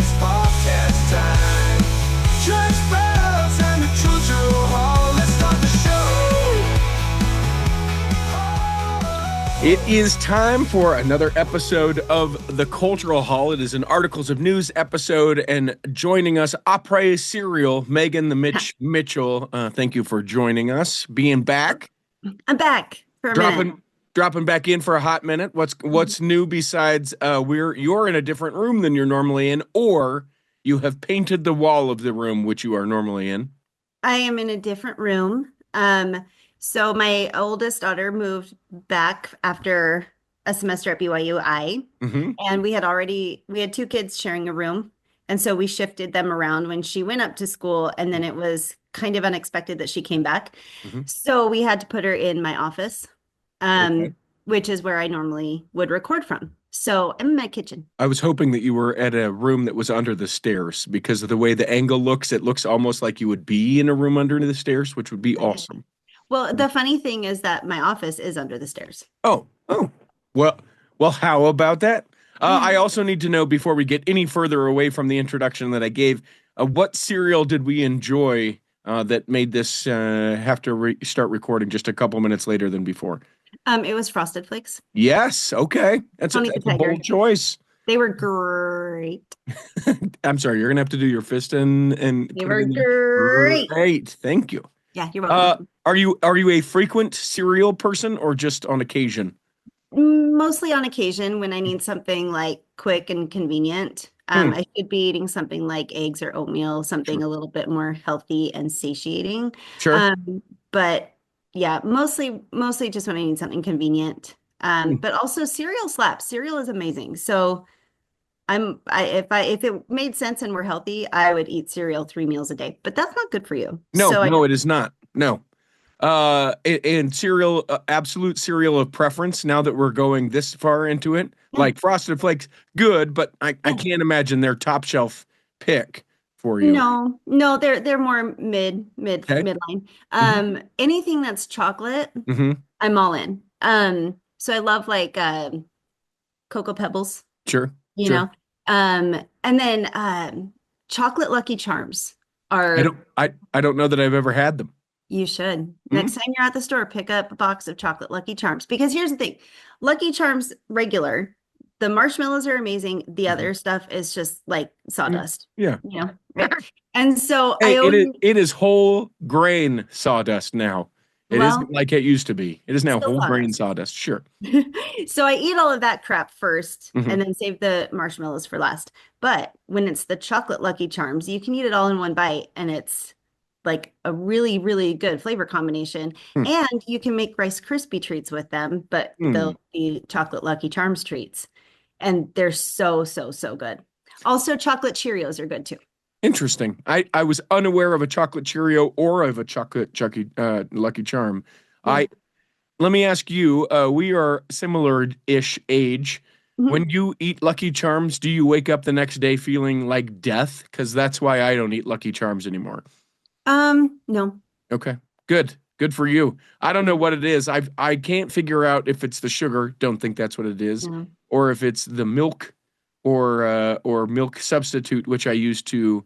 It's podcast time. Church bells and the cultural hall. Let's start the show. It is time for another episode of The Cultural Hall. It is an Articles of News episode, and joining us, après serial, Megan the Mitchell. Thank you for joining us, being back. I'm back for a minute. Dropping back in for a hot minute. What's new besides you're in a different room than you're normally in, or you have painted the wall of the room which you are normally in? I am in a different room. So my oldest daughter moved back after a semester at BYU and we had two kids sharing a room. And so we shifted them around when she went up to school, and then it was kind of unexpected that she came back. So we had to put her in my office, which is where I normally would record from. So I'm in my kitchen. I was hoping that you were at a room that was under the stairs, because of the way the angle looks, it looks almost like you would be in a room under the stairs, which would be awesome. Well, the funny thing is that my office is under the stairs. Oh, well, how about that? I also need to know, before we get any further away from the introduction that I gave, what cereal did we enjoy that made this have to start recording just a couple minutes later than before? It was Frosted Flakes. Yes. Okay. That's a bold choice. They were great. I'm sorry. You're going to have to do your fist and they were great. Great. Thank you. Yeah, you're welcome. Are you a frequent cereal person, or just on occasion? Mostly on occasion, when I need something like quick and convenient. I should be eating something like eggs or oatmeal, something a little bit more healthy and satiating. Sure. But yeah, mostly just when I need something convenient. But also cereal slaps. Cereal is amazing. So if it made sense and we're healthy, I would eat cereal 3 meals a day. But that's not good for you. No, it is not. No. And cereal, absolute cereal of preference, now that we're going this far into it, like Frosted Flakes, good, but I can't imagine their top shelf pick for you. No, they're more midline. Anything that's chocolate, I'm all in. So I love like Cocoa Pebbles. Sure. You know. And then chocolate Lucky Charms are. I don't know that I've ever had them. You should. Next time you're at the store, pick up a box of chocolate Lucky Charms. Because here's the thing. Lucky Charms regular, the marshmallows are amazing. The other stuff is just like sawdust. Yeah. You know? Right? And so it is whole grain sawdust now. It isn't like it used to be. It is now whole grain sawdust. Sure. So I eat all of that crap first and then save the marshmallows for last. But when it's the chocolate Lucky Charms, you can eat it all in one bite, and it's like a really, really good flavor combination. And you can make Rice Krispie treats with them, but they'll be chocolate Lucky Charms treats. And they're so, so, so good. Also, chocolate Cheerios are good too. Interesting. I was unaware of a chocolate Cheerio or of a chocolate Lucky Charm. Let me ask you, we are similar-ish age. When you eat Lucky Charms, do you wake up the next day feeling like death? Because that's why I don't eat Lucky Charms anymore. No. Okay, good for you. I don't know what it is. I can't figure out if it's the sugar. Don't think that's what it is, or if it's the milk, or milk substitute, which I use to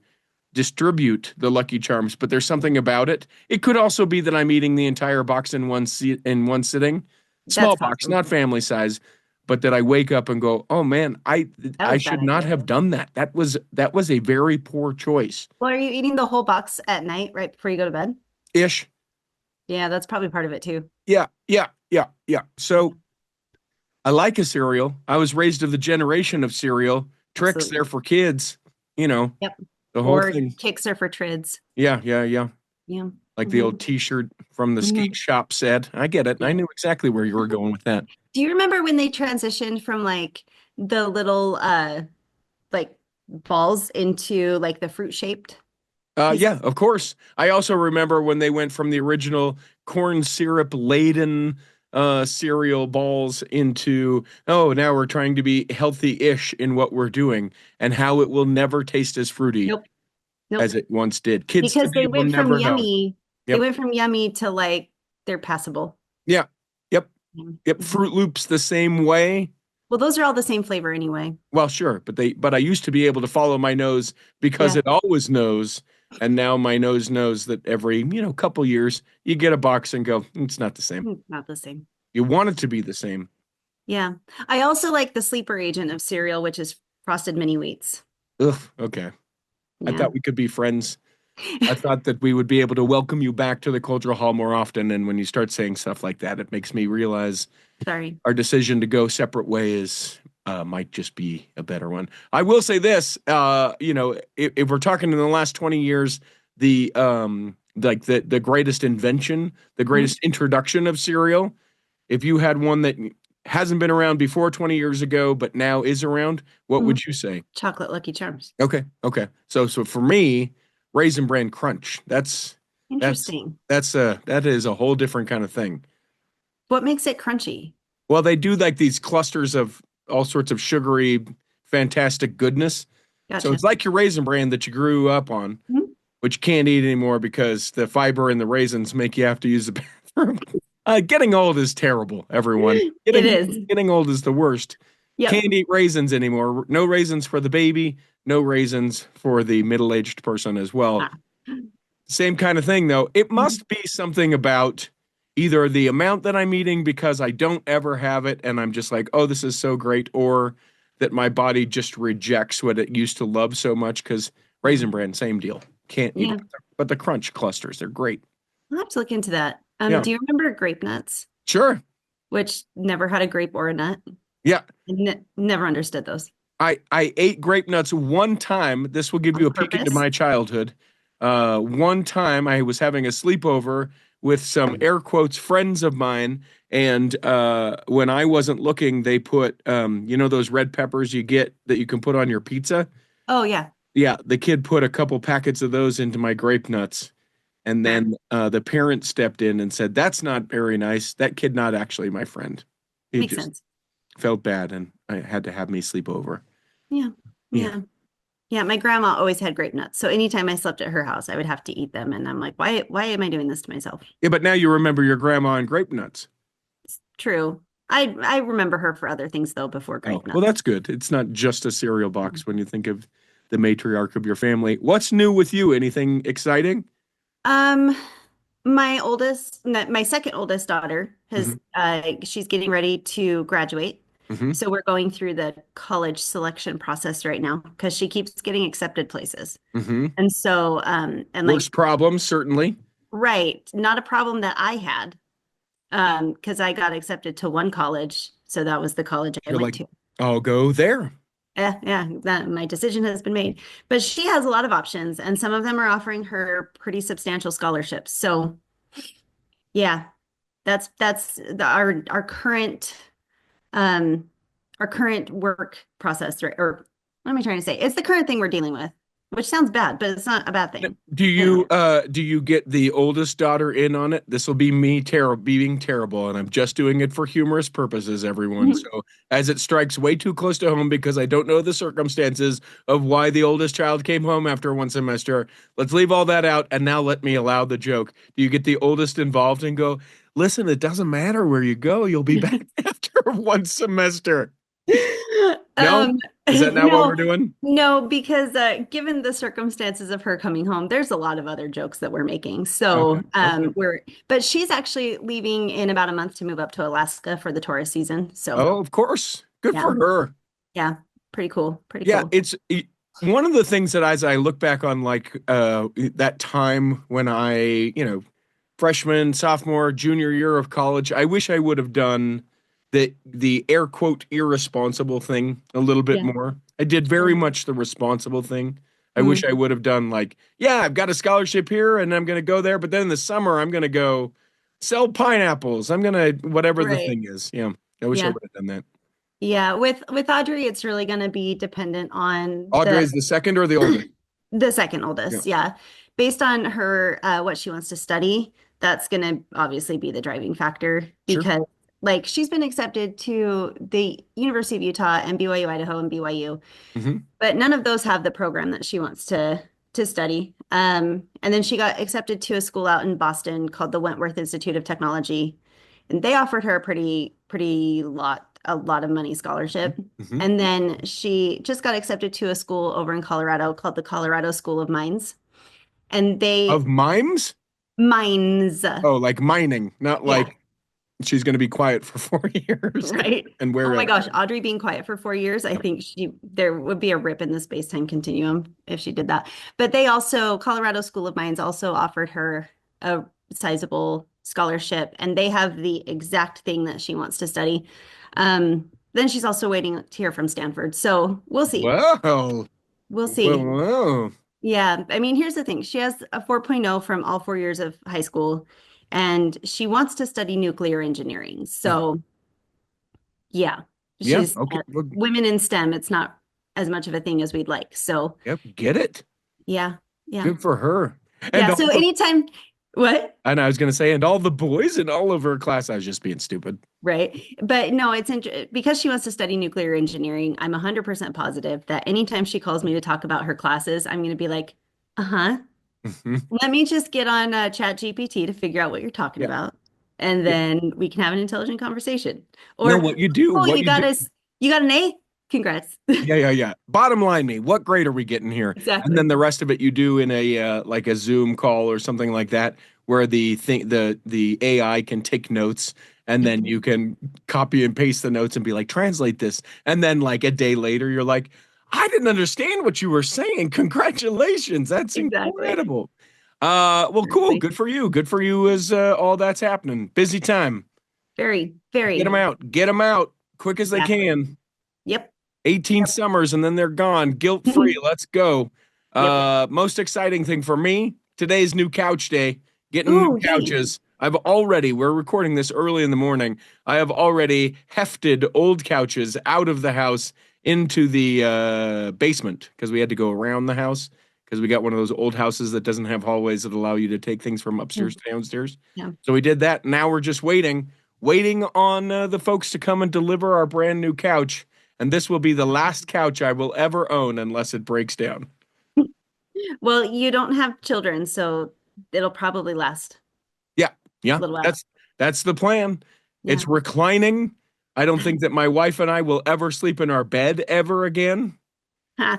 distribute the Lucky Charms. But there's something about it. It could also be that I'm eating the entire box in one sitting, small box, not family size. But that I wake up and go, oh man, I should not have done that. That was a very poor choice. Well, are you eating the whole box at night right before you go to bed? Ish. Yeah, that's probably part of it too. Yeah. So I like a cereal. I was raised of the generation of cereal. Tricks there for kids, you know. Yep. The whole thing. Kicks are for trids. Yeah. Yeah. Like the old T-shirt from the skate shop said. I get it. I knew exactly where you were going with that. Do you remember when they transitioned from like the little like balls into like the fruit shaped? Yeah, of course. I also remember when they went from the original corn syrup laden cereal balls into, now we're trying to be healthy-ish in what we're doing, and how it will never taste as fruity as it once did. Kids because today they will went from never know. yummy. They went from yummy to like they're passable. Yeah. Yep. Fruit Loops the same way. Well, those are all the same flavor anyway. Well, sure, but I used to be able to follow my nose because Yeah. it always knows, and now my nose knows that every, couple years you get a box and go, it's not the same. Not the same. You want it to be the same. Yeah. I also like the sleeper agent of cereal, which is frosted mini wheats. Ugh, okay. I Yeah. thought we could be friends. I thought that we would be able to welcome you back to the cultural hall more often, and when you start saying stuff like that, it makes me realize Sorry. our decision to go separate ways might just be a better one. I will say this, if we're talking in the last 20 years, the greatest invention, the greatest introduction of cereal, if you had one that hasn't been around before 20 years ago, but now is around, what would you say? Chocolate Lucky Charms. Okay. So for me, Raisin Bran Crunch, Interesting. that is a whole different kind of thing. What makes it crunchy? Well, they do like these clusters of all sorts of sugary, fantastic goodness. Gotcha. So it's like your Raisin Bran that you grew up on, which you can't eat anymore because the fiber in the raisins make you have to use the bathroom. Getting old is terrible, everyone. It is. Getting old is the worst. Yep. Can't eat raisins anymore. No raisins for the baby, no raisins for the middle-aged person as well. Same kind of thing, though. It must be something about either the amount that I'm eating because I don't ever have it and I'm just like, oh, this is so great, or that my body just rejects what it used to love so much, because Raisin Bran, same deal. Can't eat it. But the crunch clusters, they're great. I'll have to look into that. Do you remember grape nuts? Sure. Which never had a grape or a nut. Yeah. Never understood those. I ate grape nuts one time. This will give you a peek into my childhood. One time I was having a sleepover with some air quotes friends of mine, and when I wasn't looking, they put those red peppers you get that you can put on your pizza. Oh yeah. Yeah, the kid put a couple packets of those into my grape nuts, and then the parent stepped in and said, "That's not very nice. That kid not actually my friend." He Makes just sense. felt bad, and I had to have me sleep over. Yeah, my grandma always had grape nuts. So anytime I slept at her house, I would have to eat them. And I'm like, why am I doing this to myself? Yeah, but now you remember your grandma and grape nuts. It's true. I remember her for other things though before grape nuts. Well, that's good. It's not just a cereal box when you think of the matriarch of your family. What's new with you? Anything exciting? My second oldest daughter has she's getting ready to graduate. So we're going through the college selection process right now because she keeps getting accepted places. And so, worst problems, certainly. Right. Not a problem that I had because I got accepted to one college. So that was the college I went to. I'll go there. Yeah, my decision has been made. But she has a lot of options, and some of them are offering her pretty substantial scholarships. So yeah, that's our current work process, or what am I trying to say? It's the current thing we're dealing with, which sounds bad, but it's not a bad thing. Do you get the oldest daughter in on it? This will be me being terrible, and I'm just doing it for humorous purposes, everyone. So as it strikes way too close to home because I don't know the circumstances of why the oldest child came home after one semester, let's leave all that out, and now let me allow the joke. Do you get the oldest involved and go, listen, it doesn't matter where you go, you'll be back after one semester? No? Is that not what we're doing? No, because given the circumstances of her coming home, there's a lot of other jokes that we're making. So but she's actually leaving in about a month to move up to Alaska for the tourist season. So of course. Good for her. Yeah, pretty cool. Yeah, it's one of the things that as I look back on that time when I, freshman, sophomore, junior year of college, I wish I would have done the air quote irresponsible thing a little bit more. I did very much the responsible thing. I wish I would have done I've got a scholarship here and I'm going to go there, but then in the summer I'm going to go sell pineapples. I'm going to whatever the thing is. Yeah. I wish I would have done that. Yeah, with Audrey, it's really going to be dependent on Audrey is the second or the oldest? The second oldest, yeah. Based on her what she wants to study, that's going to obviously be the driving factor because she's been accepted to the University of Utah and BYU Idaho and BYU, but none of those have the program that she wants to study. And then she got accepted to a school out in Boston called the Wentworth Institute of Technology, and they offered her a pretty lot a lot of money scholarship. Mhm. And then she just got accepted to a school over in Colorado called the Colorado School of Mines. And Of mimes? mines, Oh, like mining, not yeah, like she's going to be quiet for 4 years right. and Oh wear my a. gosh, Audrey being quiet for 4 years, I think there would be a rip in the space-time continuum if she did that. But Colorado School of Mines also offered her a sizable scholarship, and they have the exact thing that she wants to study. Then she's also waiting to hear from Stanford. So we'll see. Whoa. We'll Well, see. whoa. Yeah, I mean, here's the thing. She has a 4.0 from all 4 years of high school, and she wants to study nuclear engineering. So, yeah, Yeah. she's Okay. Well, women in STEM, it's not as much of a thing as we'd like. So, yep. Get it. yeah, yeah, Good for her. And yeah. all So, the, anytime, what? and I was going to say, and all the boys in all of her class, I was just being stupid. Right. But no, because she wants to study nuclear engineering. I'm 100% positive that anytime she calls me to talk about her classes, I'm going to be like, uh-huh. Mhm. Let me just get on Chat GPT to figure out what you're talking Yeah. about, and Yeah. then we can have an intelligent conversation. No, Or, what you do, oh, what you do. you got an A? Congrats. Yeah, yeah, yeah. Bottom line, me, what grade are we getting here? And then Exactly. the rest of it you do in a like a Zoom call or something like that, where the AI can take notes, and then you can copy and paste the notes and be like, translate this. And then like a day later, you're like, I didn't understand what you were saying. Congratulations, that's Exactly. incredible. Well, cool. Exactly. Good for you. Good for you as all that's happening. Busy time. Very, Get them very. out. Get them out quick as they Exactly. can. Yep. 18 summers and then they're gone. Guilt free. Let's go. Yep. Most exciting thing for me, today's new couch day. Getting new Ooh, yay. couches. We're recording this early in the morning. I have already hefted old couches out of the house into the basement because we had to go around the house because we got one of those old houses that doesn't have hallways that allow you to take things from upstairs to downstairs. Yeah. So we did that. Now we're just waiting on the folks to come and deliver our brand new couch. And this will be the last couch I will ever own unless it breaks down. Well, you don't have children, so it'll probably last Yeah, a yeah, little while. that's the plan. Yeah. It's reclining. I don't think that my wife and I will ever sleep in our bed ever again. Huh.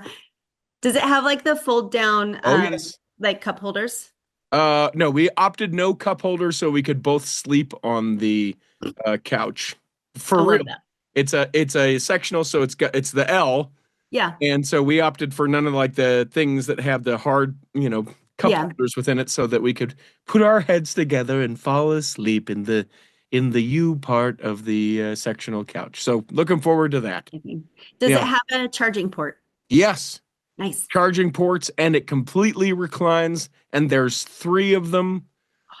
Does it have like the fold down Oh yes. like cup holders? No, we opted no cup holder so we could both sleep on the couch. I For real. love that. It's a sectional, so it's the L. Yeah. And so we opted for none of like the things that have the hard, cup Yeah. holders within it so that we could put our heads together and fall asleep in the U part of the sectional couch. So looking forward to that. Does it Yeah. have a charging port? Yes. Nice. Charging ports and it completely reclines and there's 3 of them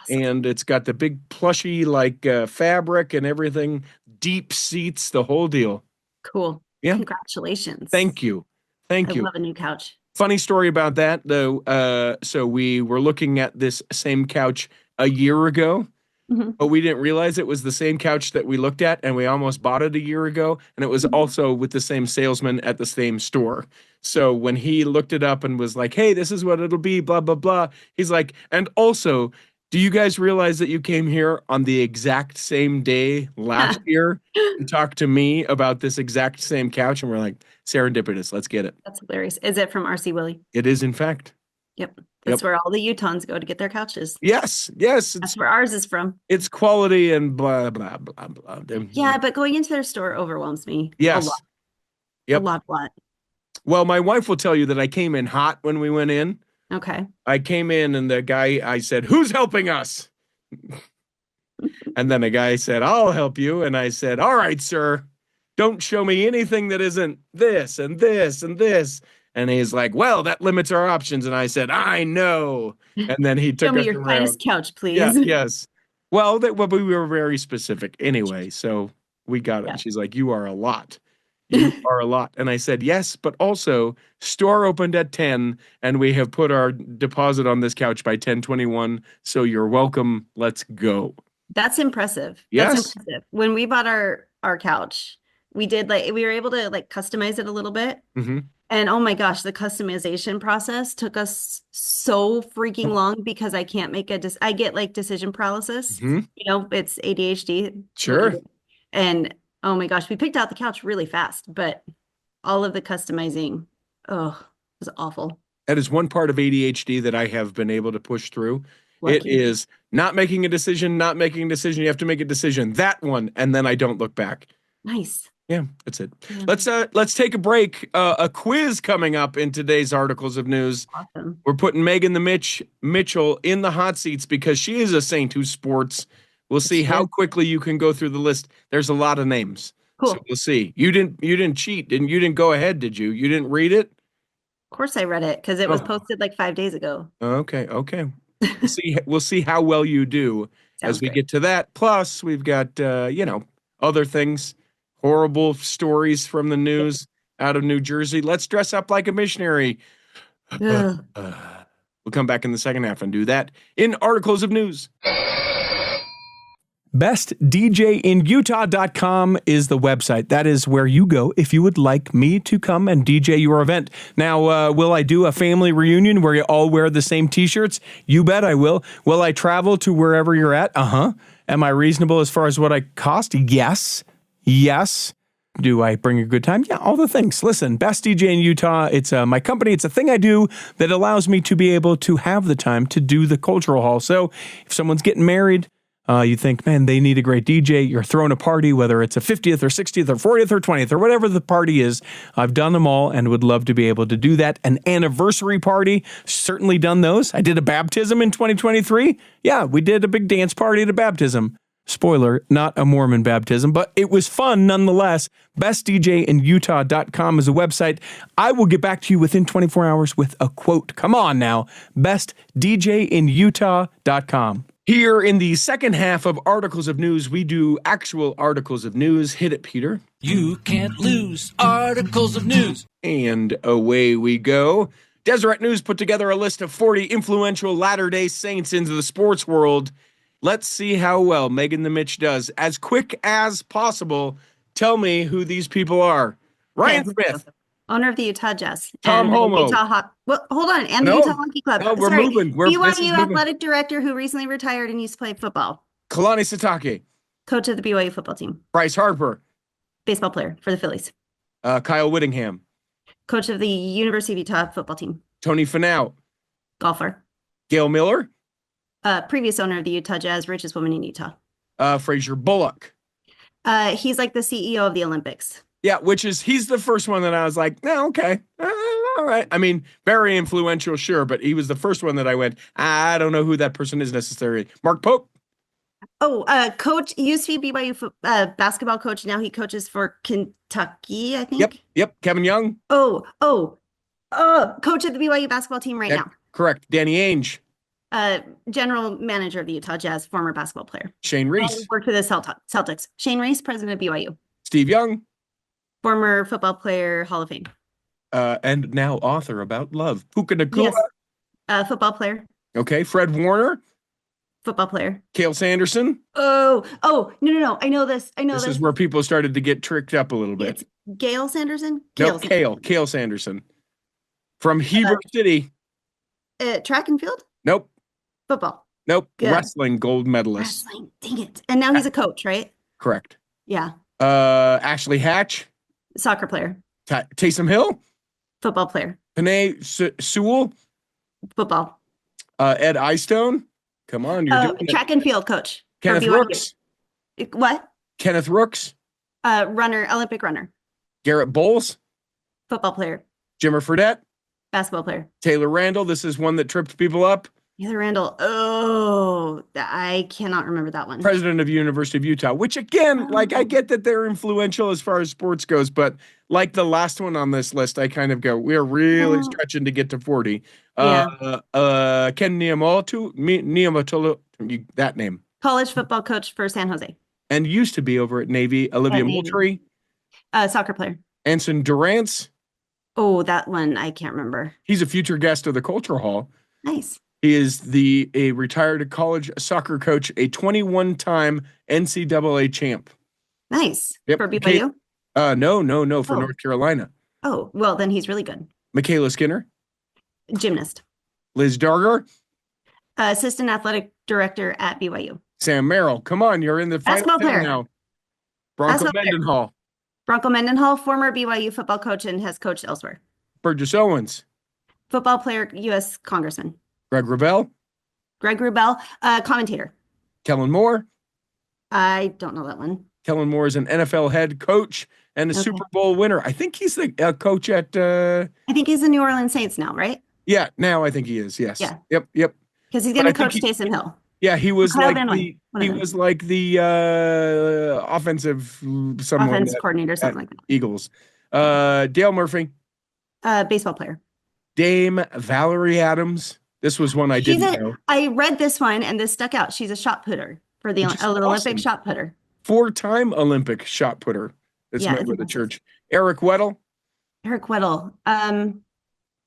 Awesome. and it's got the big plushy like fabric and everything, deep seats, the whole deal. Cool. Yeah. Congratulations. Thank you. I Thank you. love a new couch. Funny story about that, though. So we were looking at this same couch a year ago, Mhm. but we didn't realize it was the same couch that we looked at, and we almost bought it a year ago. And it was also with the same salesman at the same store. So when he looked it up and was like, "Hey, this is what it'll be," blah blah blah, he's like, "And also, do you guys realize that you came here on the exact same day last year to talk to me about this exact same couch?" And we're like, "Serendipitous, let's get it." That's hilarious. Is it from RC Willie? It is, in fact. Yep. Yep. That's where all the Utahns go to get their couches. Yes, yes, That's where ours is from. it's quality and blah blah blah blah. Yeah, but going into their store overwhelms me a Yes. lot. A Yep. lot. Well, my wife will tell you that I came in hot when we went in. Okay. I came in and I said, "Who's helping us?" And then a guy said, "I'll help you." And I said, "All right, sir. Don't show me anything that isn't this and this and this." And he's like, "Well, that limits our options." And I said, "I know." And then he Show took me us your around. finest couch, Yeah, please. yes. Well, we were very specific anyway, so we got it. Yeah. And she's like, "You are a lot. You are a lot." And I said, "Yes, but also store opened at 10 and we have put our deposit on this couch by 10:21, so you're welcome. Let's go." That's impressive. Yes. That's impressive. When we bought our couch, we were able to like customize it a little bit. Mm-hmm. And oh my gosh, the customization process took us so freaking long because I can't make I get like decision paralysis. Mm-hmm. It's ADHD. Sure. And Oh my gosh, we picked out the couch really fast, but all of the customizing, it was awful. That is one part of ADHD that I have been able to push through. It Lucky. is not making a decision, not making a decision. You have to make a decision. That one, and then I don't look back. Nice. Yeah, that's it. Yeah. Let's take a break. A quiz coming up in today's articles of news. Awesome. We're putting Megan the Mitchell in the hot seats because she is a saint who sports. We'll see how quickly you can go through the list. There's a lot of names. Cool. So we'll see. You didn't cheat, and you didn't go ahead, did you? You didn't read it? Of course I read it because it was posted like 5 days ago. Okay. We'll see how well you do as we get to that. Plus, we've got other things, horrible stories from the news out of New Jersey. Let's dress up like a missionary. We'll come back in the second half and do that in articles of news. BestDJinUtah.com is the website. That is where you go if you would like me to come and DJ your event. Now, will I do a family reunion where you all wear the same t-shirts? You bet I will. Will I travel to wherever you're at? Am I reasonable as far as what I cost? Yes. Do I bring a good time? Yeah, all the things. Listen, Best DJ in Utah, it's my company. It's a thing I do that allows me to be able to have the time to do the cultural hall. So if someone's getting married, you think, man, they need a great DJ. You're throwing a party, whether it's a 50th or 60th or 40th or 20th or whatever the party is. I've done them all and would love to be able to do that. An anniversary party, certainly done those. I did a baptism in 2023. Yeah, we did a big dance party at a baptism. Spoiler, not a Mormon baptism, but it was fun nonetheless. BestDJinUtah.com is a website. I will get back to you within 24 hours with a quote. Come on now. BestDJinUtah.com. Here in the second half of Articles of News, we do actual articles of news. Hit it, Peter. You can't lose articles of news. And away we go. Deseret News put together a list of 40 influential Latter-day Saints into the sports world. Let's see how well Megan the Mitch does. As quick as possible, tell me who these people are. Ryan Smith. Owner of the Utah Jazz. Tom Homo. Hold on. And the Utah Hockey Club. No, we're moving. BYU athletic director who recently retired and used to play football. Kalani Sitake. Coach of the BYU football team. Bryce Harper. Baseball player for the Phillies. Kyle Whittingham. Coach of the University of Utah football team. Tony Finau. Golfer. Gail Miller. Previous owner of the Utah Jazz, richest woman in Utah. Fraser Bullock. He's like the CEO of the Olympics. Yeah, he's the first one that I was like, no, okay, all right. I mean, very influential, sure, but he was the first one that I went, I don't know who that person is necessarily. Mark Pope. Coach, he used to be BYU basketball coach. Now he coaches for Kentucky, I think. Yep. Kevin Young. Coach of the BYU basketball team now. Correct. Danny Ainge. General manager of the Utah Jazz, former basketball player. Shane Reese. Worked for the Celtics. Shane Reese, president of BYU. Steve Young. Former football player, Hall of Fame. And now author about love. Puka Nakua. Yes. Football player. Okay. Fred Warner. Football player. Cale Sanderson. No. I know this. This is where people started to get tricked up a little bit. It's Gail Sanderson? Cale Sanderson. From Heber City. Track and field? Nope. Football. Nope. Good. Wrestling gold medalist. Wrestling. Dang it. And now he's a coach, right? Correct. Yeah. Ashley Hatch. Soccer player. Taysom Hill. Football player. Panay Sewell. Football. Ed Eyestone. Come on, you're doing track and field coach. Kenneth Rooks. What? Kenneth Rooks. Runner, Olympic runner. Garrett Bowles. Football player. Jimmer Fredette. Basketball player. Taylor Randall. This is one that tripped people up. Taylor Randall. I cannot remember that one. President of University of Utah, which again, I get that they're influential as far as sports goes, but like the last one on this list, I kind of go, we're really stretching to get to 40. Ken Niamoto, that name. College football coach for San Jose. And used to be over at Navy, Olivia Moultrie. Soccer player. Anson Durrance. Oh, that one, I can't remember. He's a future guest of the Culture Hall. Nice. He is a retired college soccer coach, a 21-time NCAA champ. Nice. Yep. For BYU? No, for North Carolina. Oh, well, then he's really good. Michaela Skinner. Gymnast. Liz Darger. Assistant athletic director at BYU. Sam Merrill. Come on, you're in the final basketball player now. Bronco Basketball player. Mendenhall. Bronco Mendenhall, former BYU football coach and has coached elsewhere. Burgess Owens. Football player, U.S. Congressman. Greg Wrubell. Greg Wrubell, commentator. Kellen Moore. I don't know that one. Kellen Moore is an NFL head coach and a Super Bowl winner. I think he's the coach at. I think he's the New Orleans Saints now, right? Yeah, now I think he is. Yes. Yeah. Yep. Because he's going to coach Taysom Hill. Yeah, he was Kyle like Van the Noy, he was like the offensive someone offensive coordinator, something like that. Eagles. Dale Murphy. Baseball player. Dame Valerie Adams. This was one I didn't know. I read this one and this stuck out. She's a shot putter for the Olympic shot putter. 4-time Olympic shot putter. That's met with the church. Eric Weddle. I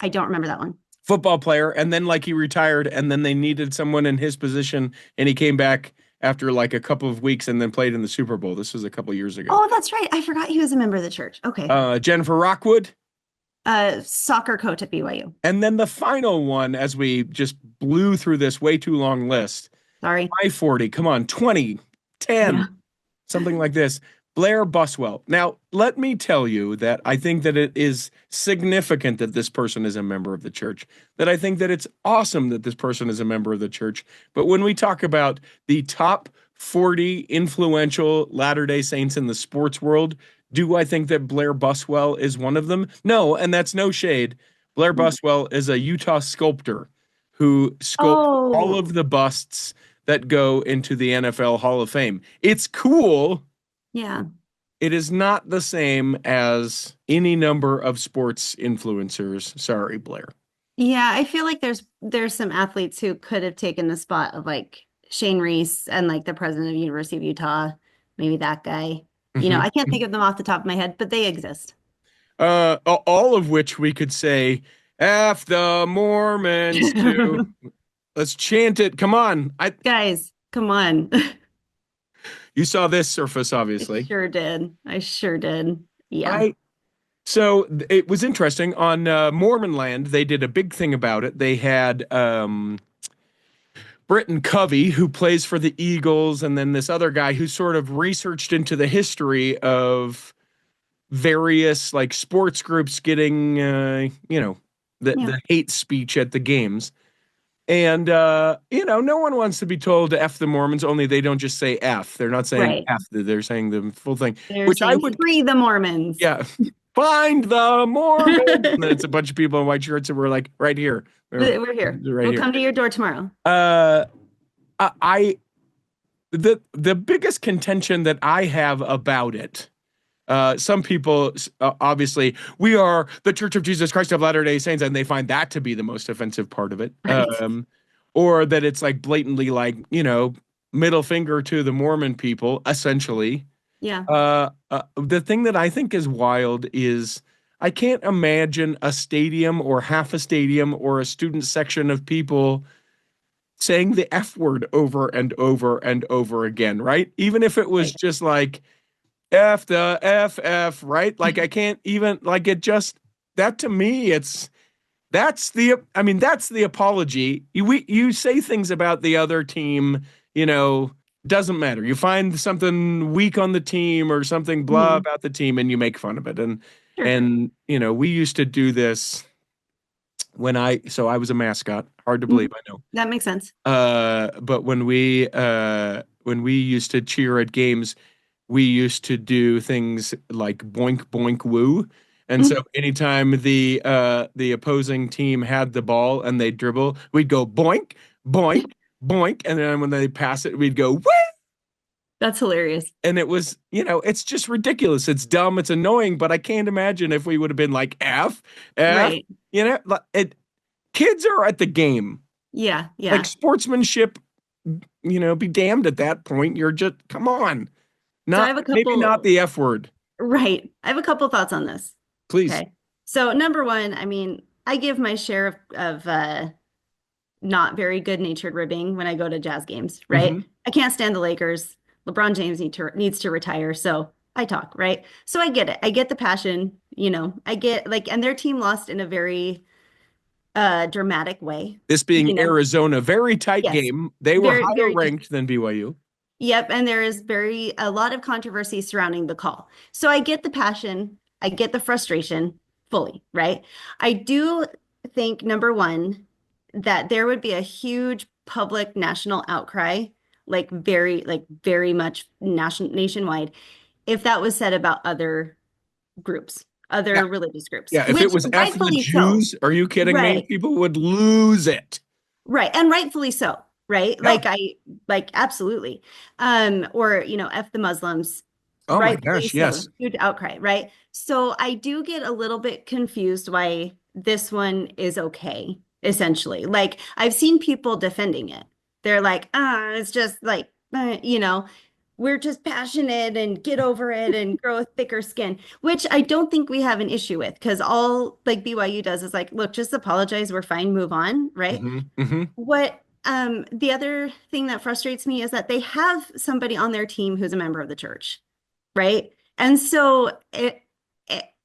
don't remember that one. Football player, and then he retired, and then they needed someone in his position, and he came back after like a couple of weeks and then played in the Super Bowl. This was a couple of years ago. Oh, that's right. I forgot he was a member of the church. Okay. Jennifer Rockwood. Soccer coach at BYU. And then the final one, as we just blew through this way too long list. Sorry. 40. Come on, 20, 10, something like this. Blair Buswell. Now, let me tell you that I think that it is significant that this person is a member of the church, that I think that it's awesome that this person is a member of the church. But when we talk about the top 40 influential Latter-day Saints in the sports world, do I think that Blair Buswell is one of them? No, and that's no shade. Blair Buswell is a Utah sculptor who sculpted all of the busts that go into the NFL Hall of Fame. It's cool. Yeah. It is not the same as any number of sports influencers. Sorry, Blair. Yeah, I feel like there's some athletes who could have taken the spot of like Shane Reese and like the president of University of Utah, maybe that guy. You know, I can't think of them off the top of my head, but they exist. All of which we could say, F the Mormons too. Let's chant it. Come on. Guys, come on. You saw this surface, obviously. I sure did. Yeah. So it was interesting. On Mormon Land, they did a big thing about it. They had Britton Covey, who plays for the Eagles, and then this other guy who sort of researched into the history of various like sports groups getting, the hate speech at the games. And, no one wants to be told to F the Mormons, only they don't just say F. They're not saying F, they're saying the full thing. Which I would free the Mormons. Yeah. Find the Mormons. And it's a bunch of people in white shirts, and we're like, right here. We're here. We'll come to your door tomorrow. The biggest contention that I have about it, some people, obviously, we are the Church of Jesus Christ of Latter-day Saints, and they find that to be the most offensive part of it. Right. Or that it's like blatantly like, middle finger to the Mormon people, essentially. Yeah. The thing that I think is wild is I can't imagine a stadium or half a stadium or a student section of people saying the F word over and over and over again, right? Even if it was just like, F the FF, right? Like I can't even like it just that to me that's the apology. You say things about the other team, doesn't matter. You find something weak on the team or something blah about the team and you make fun of it. And we used to do this so I was a mascot. Hard to believe, I know. That makes sense. But when we used to cheer at games, we used to do things like boink, boink, woo. And so anytime the opposing team had the ball and they dribble, we'd go boink, boink, boink. And then when they pass it, we'd go, woo. That's hilarious. And it was, it's just ridiculous. It's dumb. It's annoying. But I can't imagine if we would have been like F. Right. Kids are at the game. Yeah. Yeah. Like sportsmanship, be damned at that point. You're just, come on. Maybe not the F word. Right. I have a couple thoughts on this. Please. Okay. So number one, I give my share of not very good natured ribbing when I go to Jazz games, right? Mm-hmm. I can't stand the Lakers. LeBron James needs to retire. So I talk, right? So I get it. I get the passion, I get and their team lost in a very dramatic way. This being Arizona, very tight game. They were higher ranked than BYU. Yep, and there is a lot of controversy surrounding the call. So I get the passion, I get the frustration fully, right? I do think number one, that there would be a huge public national outcry, like very much nationwide, if that was said about other groups, Yeah. other religious groups, Yeah. If it which was F the rightfully so. Jews, are you kidding me? Right. People would lose it. Right. And rightfully so. Right. Yeah. Like absolutely. Or, F the Muslims, Oh my rightfully gosh. so. Yes. Huge outcry. Right. So I do get a little bit confused why this one is okay, essentially. Like I've seen people defending it. They're like, it's just like, we're just passionate and get over it and grow a thicker skin, which I don't think we have an issue with because all like BYU does is like, look, just apologize. We're fine. Move on. Right. What the other thing that frustrates me is that they have somebody on their team who's a member of the church, right? And so it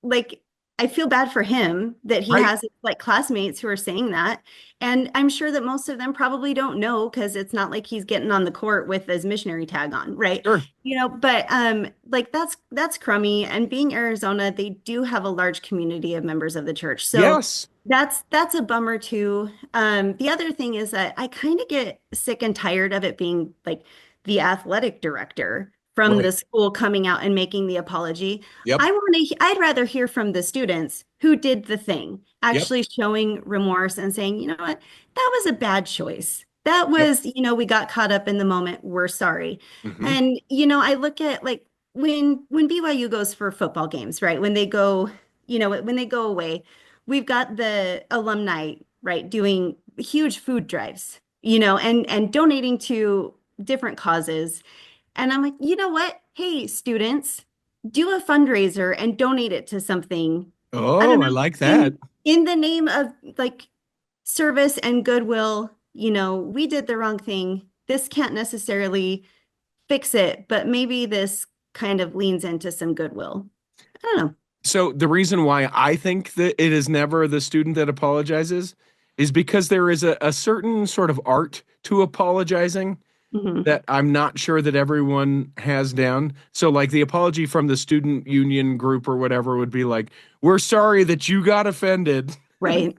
like I feel bad for him that he Right. has like classmates who are saying that. And I'm sure that most of them probably don't know because it's not like he's getting on the court with his missionary tag on, right? Sure. But like that's crummy. And being Arizona, they do have a large community of members of the church. So Yes. that's a bummer too. The other thing is that I kind of get sick and tired of it being like the athletic director from Right. the school coming out and making the apology. Yep. I'd rather hear from the students who did the thing, Yep. actually showing remorse and saying, you know what, that was a bad choice. That Yep. was, we got caught up in the moment. We're sorry. Mhm. And, I look at like when BYU goes for football games, right? When they go, when they go away, we've got the alumni, right, doing huge food drives, and donating to different causes. And I'm like, you know what? Hey, students, do a fundraiser and donate it to something. I don't Oh, I know, like that. in the name of like service and goodwill, we did the wrong thing. This can't necessarily fix it, but maybe this kind of leans into some goodwill. I don't know. So the reason why I think that it is never the student that apologizes is because there is a certain sort of art to apologizing Mhm. that I'm not sure that everyone has down. So like the apology from the student union group or whatever would be like, we're sorry that you got offended, Right.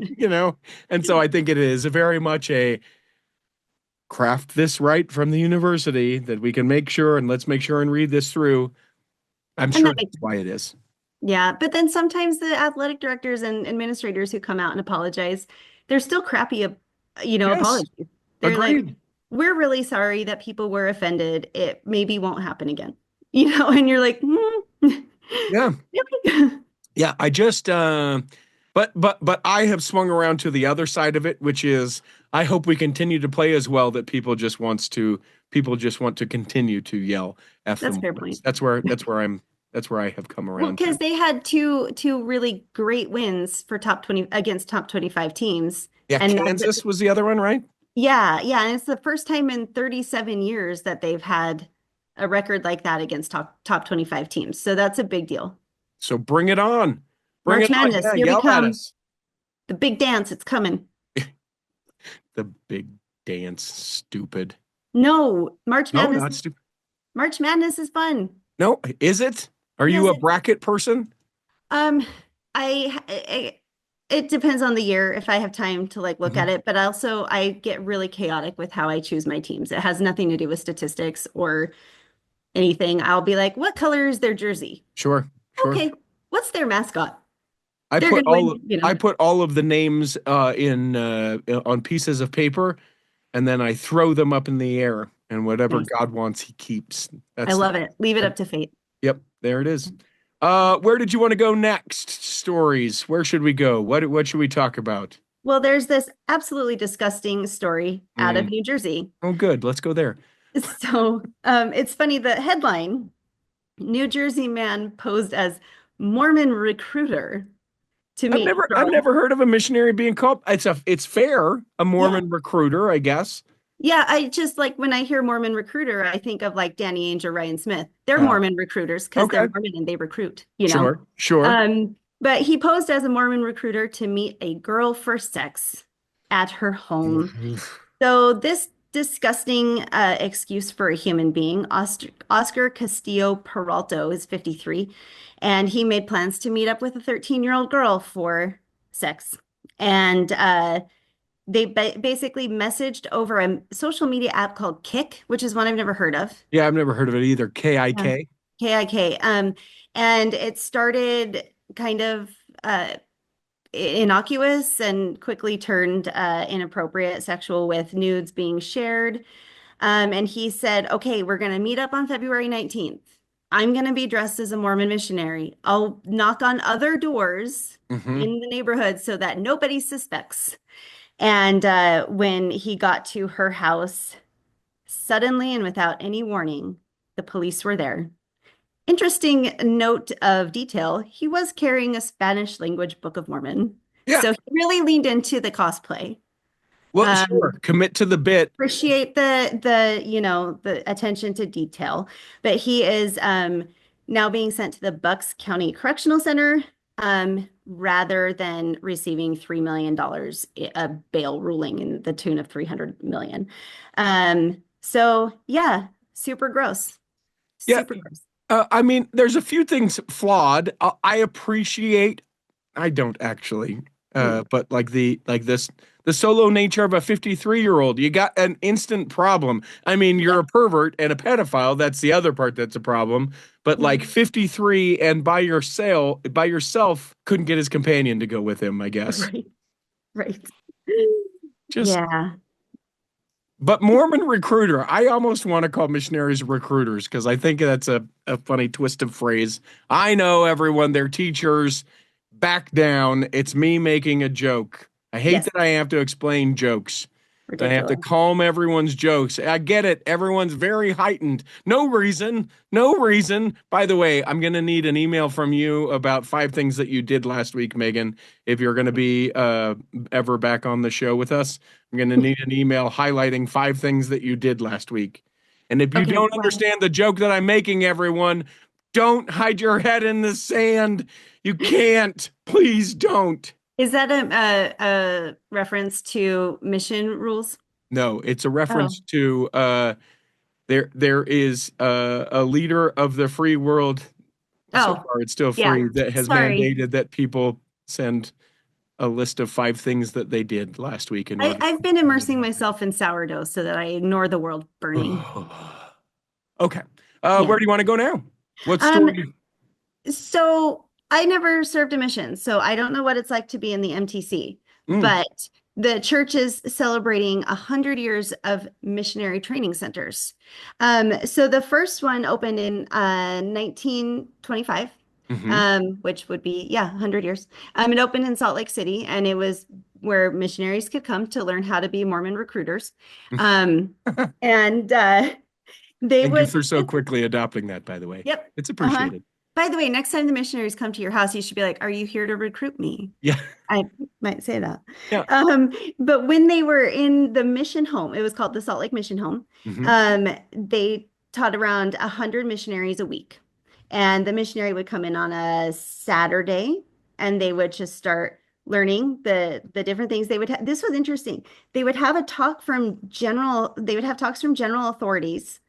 And so I think it is very much a craft this right from the university that we can make sure, and let's make sure and read this through. I'm And sure that makes that's why it is. Yeah, but then sometimes the athletic directors and administrators who come out and apologize, they're still crappy, Yes, apologies. They're like, agreed. we're really sorry that people were offended. It maybe won't happen again. And you're like, Yeah. really? Yeah, I just but I have swung around to the other side of it, which is I hope we continue to play as well that people just want to continue to yell F the That's a fair Mormons. point. That's where I have come Well, around because to. they had two really great wins for top 20 against top 25 teams. Yeah, And Kansas was the other one, right? yeah, and it's the first time in 37 years that they've had a record like that against top 25 teams. So that's a big deal. So bring it on. Bring March it on. Madness, Yeah, here we yell at come. us. The big dance, it's coming. The big dance, stupid. No, March No, Madness. not stupid. March Madness is fun. No, is it? Are Yes, you a bracket person? um, it depends on the year if I have time to like look Mhm. at it, but also I get really chaotic with how I choose my teams. It has nothing to do with statistics or anything. I'll be like, what color is their jersey? Sure, sure. Okay, what's their mascot? I They're put gonna all of win. I put all of the names in on pieces of paper, and then I throw them up in the air, and whatever Nice. God wants, He keeps. I That's love it. Leave it up to fate. Yep. There it is. Where did you want to go next? Stories. Where should we go? What should we talk about? Well, there's this absolutely disgusting story out of Mm. New Jersey. Oh, good. Let's go there. So, it's funny, the headline, New Jersey man posed as Mormon recruiter to I've meet never girl. heard of a missionary being called. It's fair. A Yeah. Mormon recruiter, I guess. Yeah, I just like when I hear Mormon recruiter, I think of like Danny Ainge or Ryan Smith. They're Uh, Mormon recruiters because okay. they're Mormon and they recruit. Sure. Sure. But he posed as a Mormon recruiter to meet a girl for sex at her home. So this disgusting excuse for a human being. Oscar Castillo Peralto is 53, and he made plans to meet up with a 13-year-old girl for sex. And they basically messaged over a social media app called Kik, which is one I've never heard of. Yeah, I've never heard of it either. K-I-K. K-I-K. And it started kind of innocuous and quickly turned inappropriate, sexual, with nudes being shared. And he said, okay, we're going to meet up on February 19th. I'm going to be dressed as a Mormon missionary. I'll knock on other doors in the neighborhood so that nobody suspects. And when he got to her house, suddenly and without any warning, the police were there. Interesting note of detail, he was carrying a Spanish language Book of Mormon. Yeah. So he really leaned into the cosplay. Well, sure. Commit to the bit. Appreciate the attention to detail. But he is now being sent to the Bucks County Correctional Center rather than receiving $3 million a bail ruling in the tune of $300 million. So yeah, super gross. Super gross. I mean, there's a few things flawed. I appreciate, I don't actually, but like the solo nature of a 53-year-old, you got an instant problem. I mean, you're a pervert and a pedophile. That's the other part that's a problem. But like 53 and by yourself, couldn't get his companion to go with him, I guess. Right. Just, yeah. But Mormon Recruiter, I almost want to call missionaries recruiters because I think that's a funny twist of phrase. I know everyone, they're teachers. Back down. It's me making a joke. I hate that I have to explain jokes. Ridiculous. I have to calm everyone's jokes. I get it. Everyone's very heightened. No reason. By the way, I'm going to need an email from you about 5 things that you did last week, Megan. If you're going to be ever back on the show with us, I'm going to need an email highlighting 5 things that you did last week. And if you don't understand the joke that I'm making, everyone, don't hide your head in the sand. You can't. Please don't. Is that a reference to mission rules? No, it's a reference to there is a leader of the free world. So far, it's still free that has mandated that people send a list of 5 things that they did last week. I've been immersing myself in sourdough so that I ignore the world burning. Okay. Where do you want to go now? What story? So I never served a mission, so I don't know what it's like to be in the MTC, but the church is celebrating 100 years of missionary training centers. So the first one opened in 1925, which would be, 100 years. It opened in Salt Lake City, and it was where missionaries could come to learn how to be Mormon recruiters. And Thank you for so quickly adopting that, by the way. Yep. It's appreciated. By the way, next time the missionaries come to your house, you should be like, are you here to recruit me? Yeah. I might say that. Yeah. But when they were in the mission home, it was called the Salt Lake Mission Home. They taught around 100 missionaries a week. And the missionary would come in on a Saturday and they would just start learning the different things they would have. This was interesting. They would have talks from general authorities,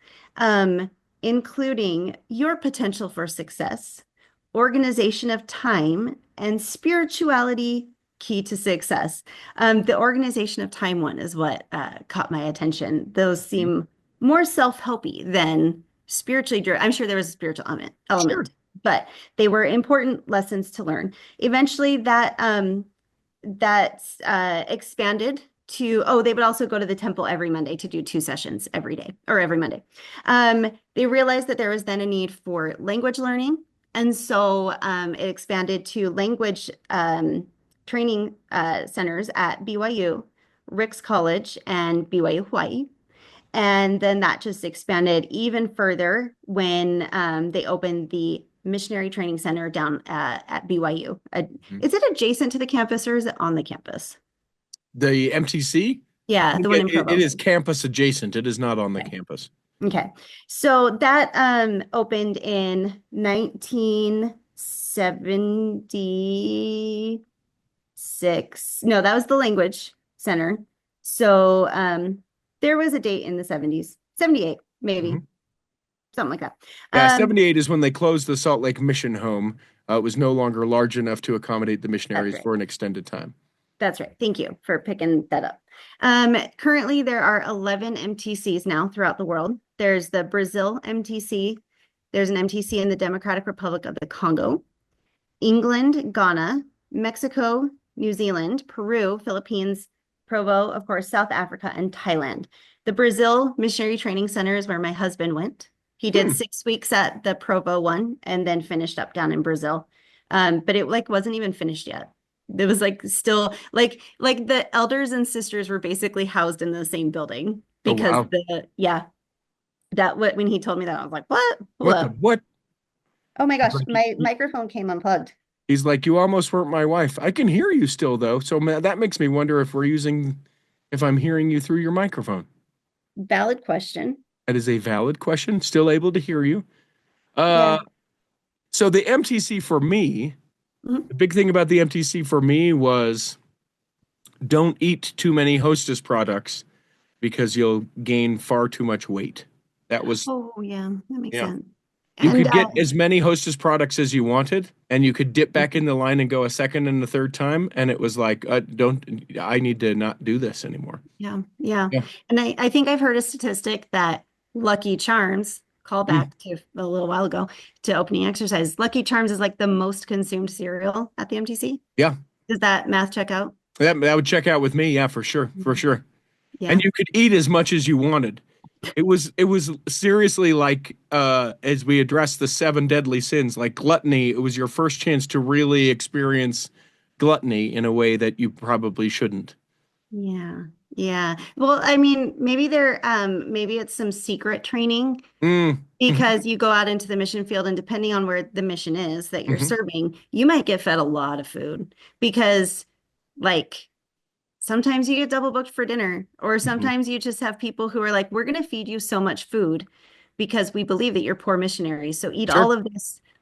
including your potential for success, organization of time, and spirituality key to success. The organization of time one is what caught my attention. Those seem more self-helpy than spiritually driven. I'm sure there was a spiritual element, but they were important lessons to learn. Eventually that expanded to, they would also go to the temple every Monday to do 2 sessions every day or every Monday. They realized that there was then a need for language learning. And so it expanded to language training centers at BYU, Ricks College, and BYU Hawaii. And then that just expanded even further when they opened the Missionary Training Center down at BYU. Is it adjacent to the campus or is it on the campus? The MTC? Yeah, the one in Provo. It is campus adjacent. It is not on the campus. Okay. So that opened in 1976. No, that was the language center. So There was a date in the 70s, 78, maybe, Mhm. something like that. Yeah, 78 is when they closed the Salt Lake Mission home. It was no longer large enough to accommodate the missionaries right. for an extended time. That's right. Thank you for picking that up. Currently, there are 11 MTCs now throughout the world. There's the Brazil MTC. There's an MTC in the Democratic Republic of the Congo, England, Ghana, Mexico, New Zealand, Peru, Philippines, Provo, of course, South Africa, and Thailand. The Brazil Missionary Training Center is where my husband went. He did 6 weeks at the Provo one and then finished up down in Brazil. But it like wasn't even finished yet. It was like still like the elders and sisters were basically housed in the same building because wow. when he told me that, I was like, what? What Hello. the what? Oh my gosh, Like, my microphone came unplugged. he's like, you almost weren't my wife. I can hear you still, though. So that makes me wonder if I'm hearing you through your microphone. Valid question. That is a valid question. Still able to hear you. Yeah. So the MTC for me, Mhm. the big thing about the MTC for me was don't eat too many Hostess products because you'll gain far too much weight. That was, Oh yeah, that makes yeah. sense. You And could get as many Hostess products as you wanted, and you could dip back in the line and go a second and a third time. And it was like, I need to not do this anymore. yeah. Yeah. And I think I've heard a statistic that Lucky Charms, call back to a little while ago to opening exercise, Lucky Charms is like the most consumed cereal at the MTC. Yeah. Does that math check out? That would check out with me. Yeah, for sure. For sure. Yeah. And you could eat as much as you wanted. It was seriously like as we addressed the 7 deadly sins, like gluttony, it was your first chance to really experience gluttony in a way that you probably shouldn't. Yeah. Yeah. Well, I mean, maybe maybe it's some secret training because you go out into the mission field and depending on where the mission is that you're serving, you might get fed a lot of food because like sometimes you get double booked for dinner, or sometimes you just have people who are like, we're going to feed you so much food because we believe that you're poor missionaries. So eat Sure.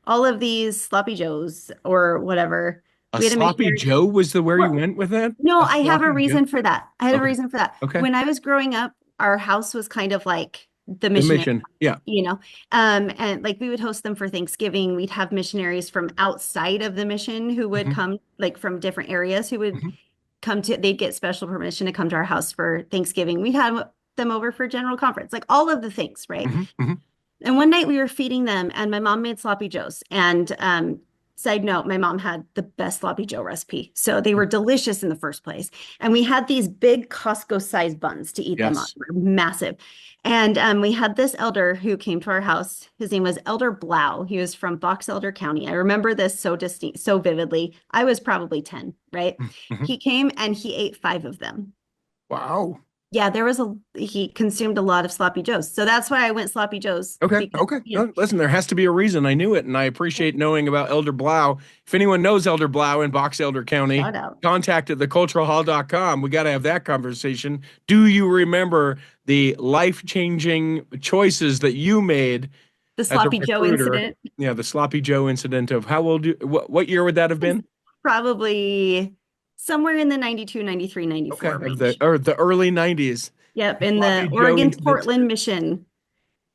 all of these sloppy joes or whatever. A We had a sloppy missionary. Joe was where you Well, went with that? No, A I have a sloppy reason Joe? for that. I had a Okay. reason for that. Okay. When I was growing up, our house was kind of like the The missionary, mission. Yeah. and like we would host them for Thanksgiving. We'd have missionaries from outside of the mission who would come, like from different areas, who would they'd get special permission to come to our house for Thanksgiving. We'd have them over for general conference, like all of the things, right? And one night we were feeding them, and my mom made sloppy joes. And side note, my mom had the best sloppy joe recipe. So they were delicious in the first place. And we had these big Costco-sized buns to eat them on. Yes. They were massive. And we had this elder who came to our house. His name was Elder Blau. He was from Box Elder County. I remember this so distinct, so vividly. I was probably 10, right? He came and he ate 5 of them. Wow. Yeah, he consumed a lot of sloppy joes. So that's why I went sloppy joes. Okay. Because, Okay. No, listen, there has to be a reason. I knew it, and I appreciate knowing about Elder Blau. If anyone knows Elder Blau in Box Elder County, shout out. contact at theculturalhall.com. We got to have that conversation. Do you remember the life-changing choices that you made The as a sloppy joe recruiter? incident. Yeah, the sloppy Joe incident of how old what year would that have been? Probably somewhere in the 92, 93, 94 range. The early 90s. Yep, in Sloppy the Joe Oregon incident. Portland mission.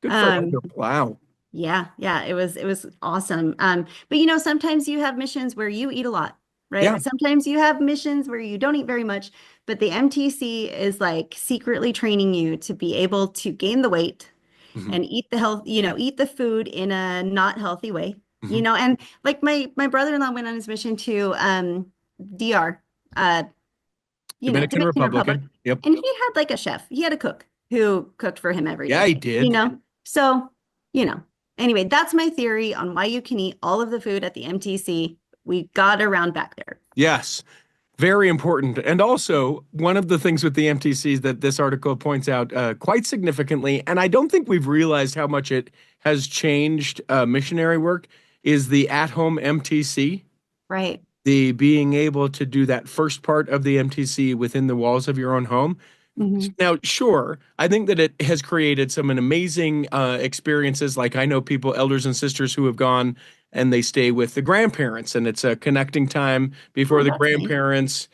Good for Elder Blau. Yeah, it was awesome. But sometimes you have missions where you eat a lot, right? Yeah. Sometimes you have missions where you don't eat very much, but the MTC is like secretly training you to be able to gain the weight and eat eat the food in a not healthy way. And like my brother-in-law went on his mission to DR, Dominican Republic. Yep. and he had like a chef. He had a cook who cooked for him every day. Yeah, he did. So, anyway, that's my theory on why you can eat all of the food at the MTC. We got around back there. Yes. Very important. And also, one of the things with the MTCs that this article points out quite significantly, and I don't think we've realized how much it has changed missionary work, is the at-home MTC. Right. The being able to do that first part of the MTC within the walls of your own home. Now, sure, I think that it has created some amazing experiences. Like I know people, elders and sisters who have gone and they stay with the grandparents, and it's a connecting time before the grandparents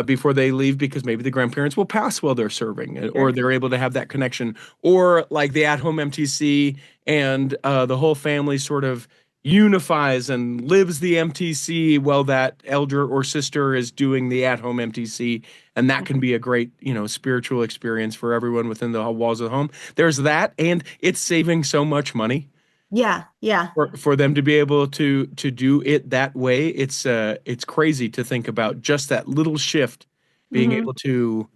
before they leave, because maybe the grandparents will pass while they're serving, or Sure. they're able to have that connection, or like the at-home MTC, and the whole family sort of unifies and lives the MTC while that elder or sister is doing the at-home MTC, and that can be a great, spiritual experience for everyone within the walls of the home. There's that, and it's saving so much money Yeah. Yeah. for them to be able to do it that way. It's crazy to think about just that little shift being hmm able to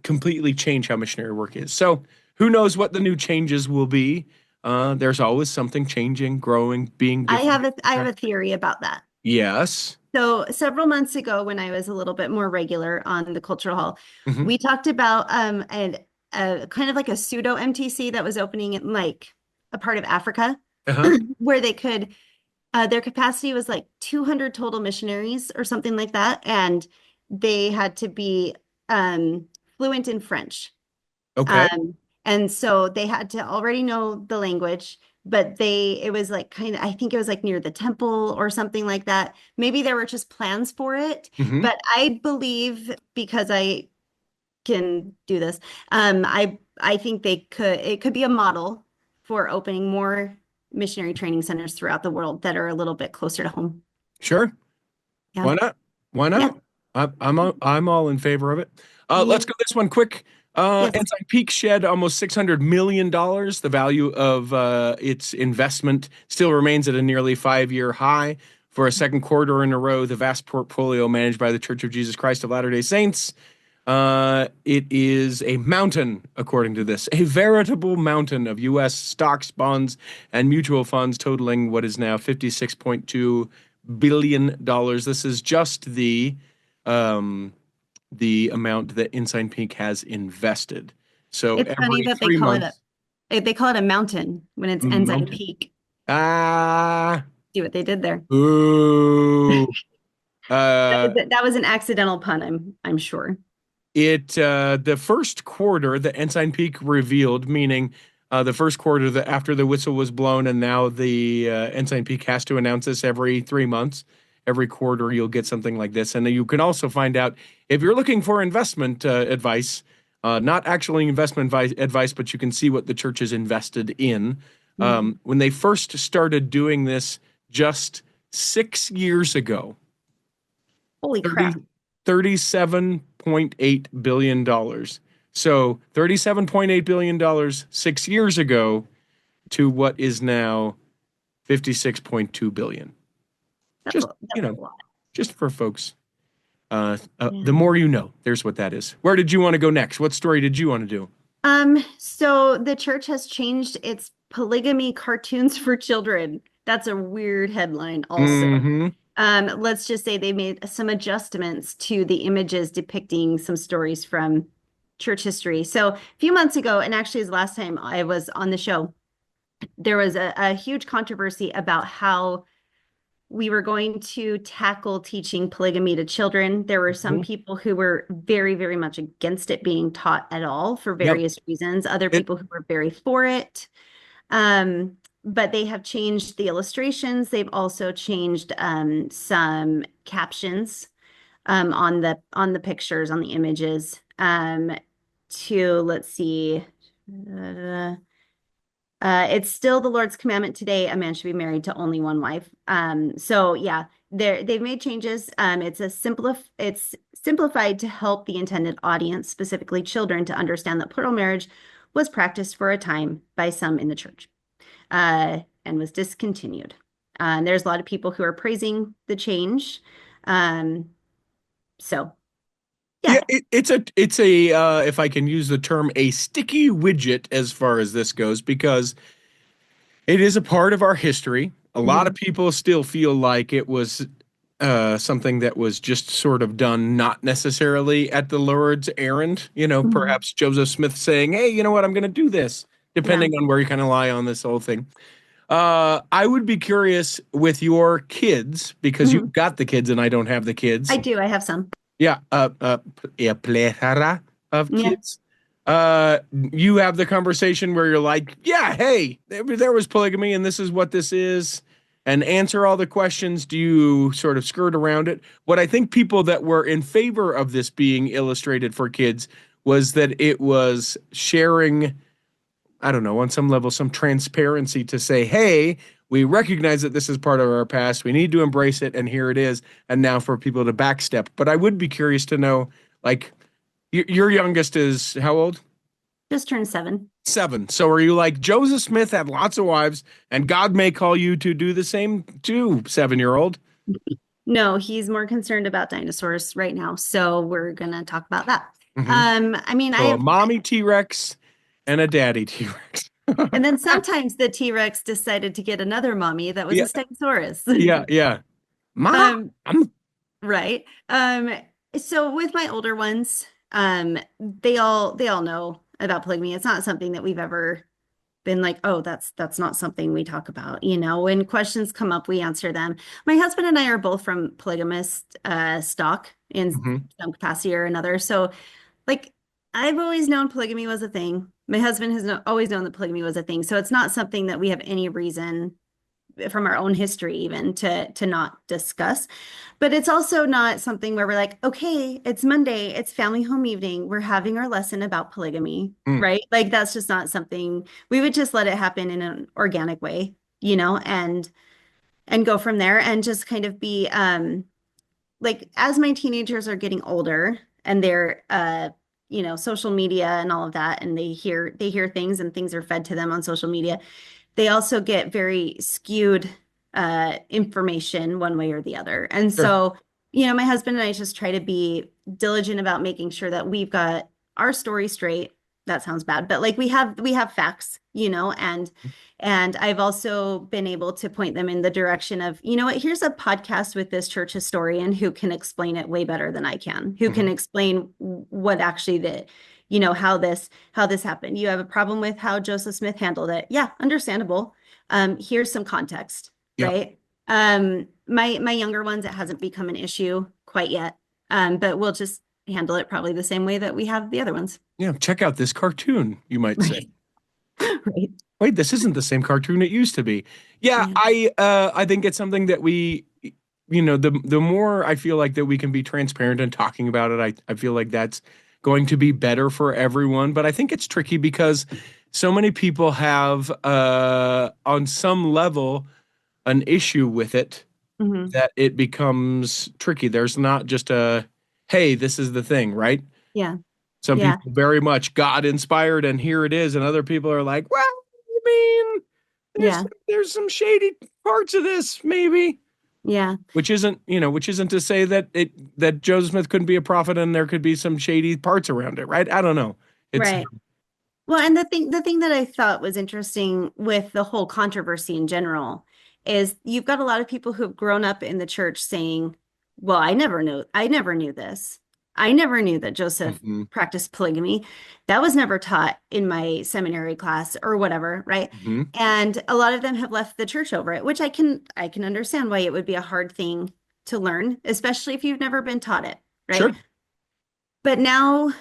completely change how missionary work is. So who knows what the new changes will be? There's always something changing, growing, being different. I have a theory about that. Yes. So several months ago, when I was a little bit more regular on the Cultural Hall, Hmm. we talked about a kind of like a pseudo MTC that was opening in like a part of Africa Uh-huh. where they could their capacity was like 200 total missionaries or something like that, and they had to be fluent in French. Okay. Um, and so they had to already know the language, but it was like kind of, I think it was like near the temple or something like that. Maybe there were just plans for it, Hmm. but I believe, because I can do this, I think it could be a model for opening more missionary training centers throughout the world that are a little bit closer to home. Sure. Yeah. Why not? Why Yeah. not? I'm all in favor of it. Me, Let's go this one quick. yes. Ensign Peak shed almost $600 million. The value of its investment still remains at a nearly 5-year high. For a second quarter in a row, the vast portfolio managed by the Church of Jesus Christ of Latter-day Saints, it is a mountain, according to this, a veritable mountain of U.S. stocks, bonds, and mutual funds totaling what is now $56.2 billion. This is just the amount that Ensign Peak has invested. So It's funny every that 3 months, they call it a mountain when it's Ensign mountain. Peak. Ah, See what they did there. ooh. That was an accidental pun, I'm sure. The first quarter the Ensign Peak revealed, meaning the first quarter that after the whistle was blown, and now the Ensign Peak has to announce this every 3 months. Every quarter you'll get something like this, and you can also find out if you're looking for investment advice, not actually investment advice, but you can see what the church is invested in. When they first started doing this just 6 years ago, Holy 30, crap. $37.8 billion. So $37.8 billion 6 years ago to what is now $56.2 billion. Just, That's a lot. just for folks. Yeah. The more you know, there's what that is. Where did you want to go next? What story did you want to do? So the church has changed its polygamy cartoons for children. That's a weird headline also. Mm-hmm. Let's just say they made some adjustments to the images depicting some stories from church history. So a few months ago, and actually is the last time I was on the show, there was a huge controversy about how we were going to tackle teaching polygamy to children. There were some people who were very, very much against it being taught at all for Yep. various reasons, other It, people who were very for it. But they have changed the illustrations. They've also changed some captions on the pictures, on the images, to, let's see. It's still the Lord's commandment today, a man should be married to only one wife. So yeah, they've made changes. It's simplified to help the intended audience, specifically children, to understand that plural marriage was practiced for a time by some in the church, and was discontinued. There's a lot of people who are praising the change. So yeah, yeah. it's a if I can use the term, a sticky widget as far as this goes, because it is a part of our history. A lot of people still feel like it was something that was just sort of done, not necessarily at the Lord's errand. Perhaps Joseph Smith saying, "Hey, you know what? I'm going to do this," Yeah. depending on where you kind of lie on this whole thing. I would be curious with your kids, because you've got the kids and I don't have the kids. I do. I have some. Yeah, a plethora of Yeah. kids. You have the conversation where you're like, yeah, hey, there was polygamy and this is what this is. and answer all the questions? Do you sort of skirt around it? What I think people that were in favor of this being illustrated for kids was that it was sharing, I don't know, on some level, some transparency to say, hey, we recognize that this is part of our past. We need to embrace it, and here it is. And now for people to backstep. But I would be curious to know, like, your youngest is how old? Just turned 7. 7. So are you like, Joseph Smith had lots of wives, and God may call you to do the same to 7-year-old? No, he's more concerned about dinosaurs right now. So we're going to talk about that. Mhm. I mean, So a mommy T-Rex and a daddy T-Rex. and then sometimes the T-Rex decided to get another mommy that was a Stegosaurus. Yeah. Mom. Right. So with my older ones, they all know about polygamy. It's not something that we've ever been like, oh, that's not something we talk about. When questions come up, we answer them. My husband and I are both from polygamist stock in some capacity or another. So like, I've always known polygamy was a thing. My husband has always known that polygamy was a thing. So it's not something that we have any reason from our own history even to not discuss. But it's also not something where we're like, okay, it's Monday, it's family home evening, we're having our lesson about polygamy, right? Like that's just not something. We would just let it happen in an organic way, and go from there, and just kind of be like, as my teenagers are getting older and they're social media and all of that, and they hear things and things are fed to them on social media, they also get very skewed information one way or the other. And so, my husband and I just try to be diligent about making sure that we've got our story straight. That sounds bad, but like we have facts, and I've also been able to point them in the direction of, here's a podcast with this church historian who can explain it way better than I can, who can explain what actually how this happened. You have a problem with how Joseph Smith handled it. Yeah, understandable. Here's some context, right? My younger ones, it hasn't become an issue quite yet. But we'll just handle it probably the same way that we have the other ones. Yeah, check out this cartoon, you might say. Right. Wait, this isn't the same cartoon it used to be. Yeah. I think it's something that we, the more I feel like that we can be transparent in talking about it, I feel like that's going to be better for everyone. But I think it's tricky because so many people have, on some level, an issue with it, that it becomes tricky. There's not just a, hey, this is the thing, right? Yeah. Some people very much God inspired, and here it is. And other people are like, well, I mean, there's some shady parts of this, maybe. Yeah. Which isn't to say that Joseph Smith couldn't be a prophet and there could be some shady parts around it, right? I don't know. Right. Well, and the thing that I thought was interesting with the whole controversy in general is you've got a lot of people who've grown up in the church saying, well, I never knew this. I never knew that Joseph practiced polygamy. That was never taught in my seminary class or whatever, right? And a lot of them have left the church over it, which I can understand why it would be a hard thing to learn, especially if you've never been taught it, right? Sure. But now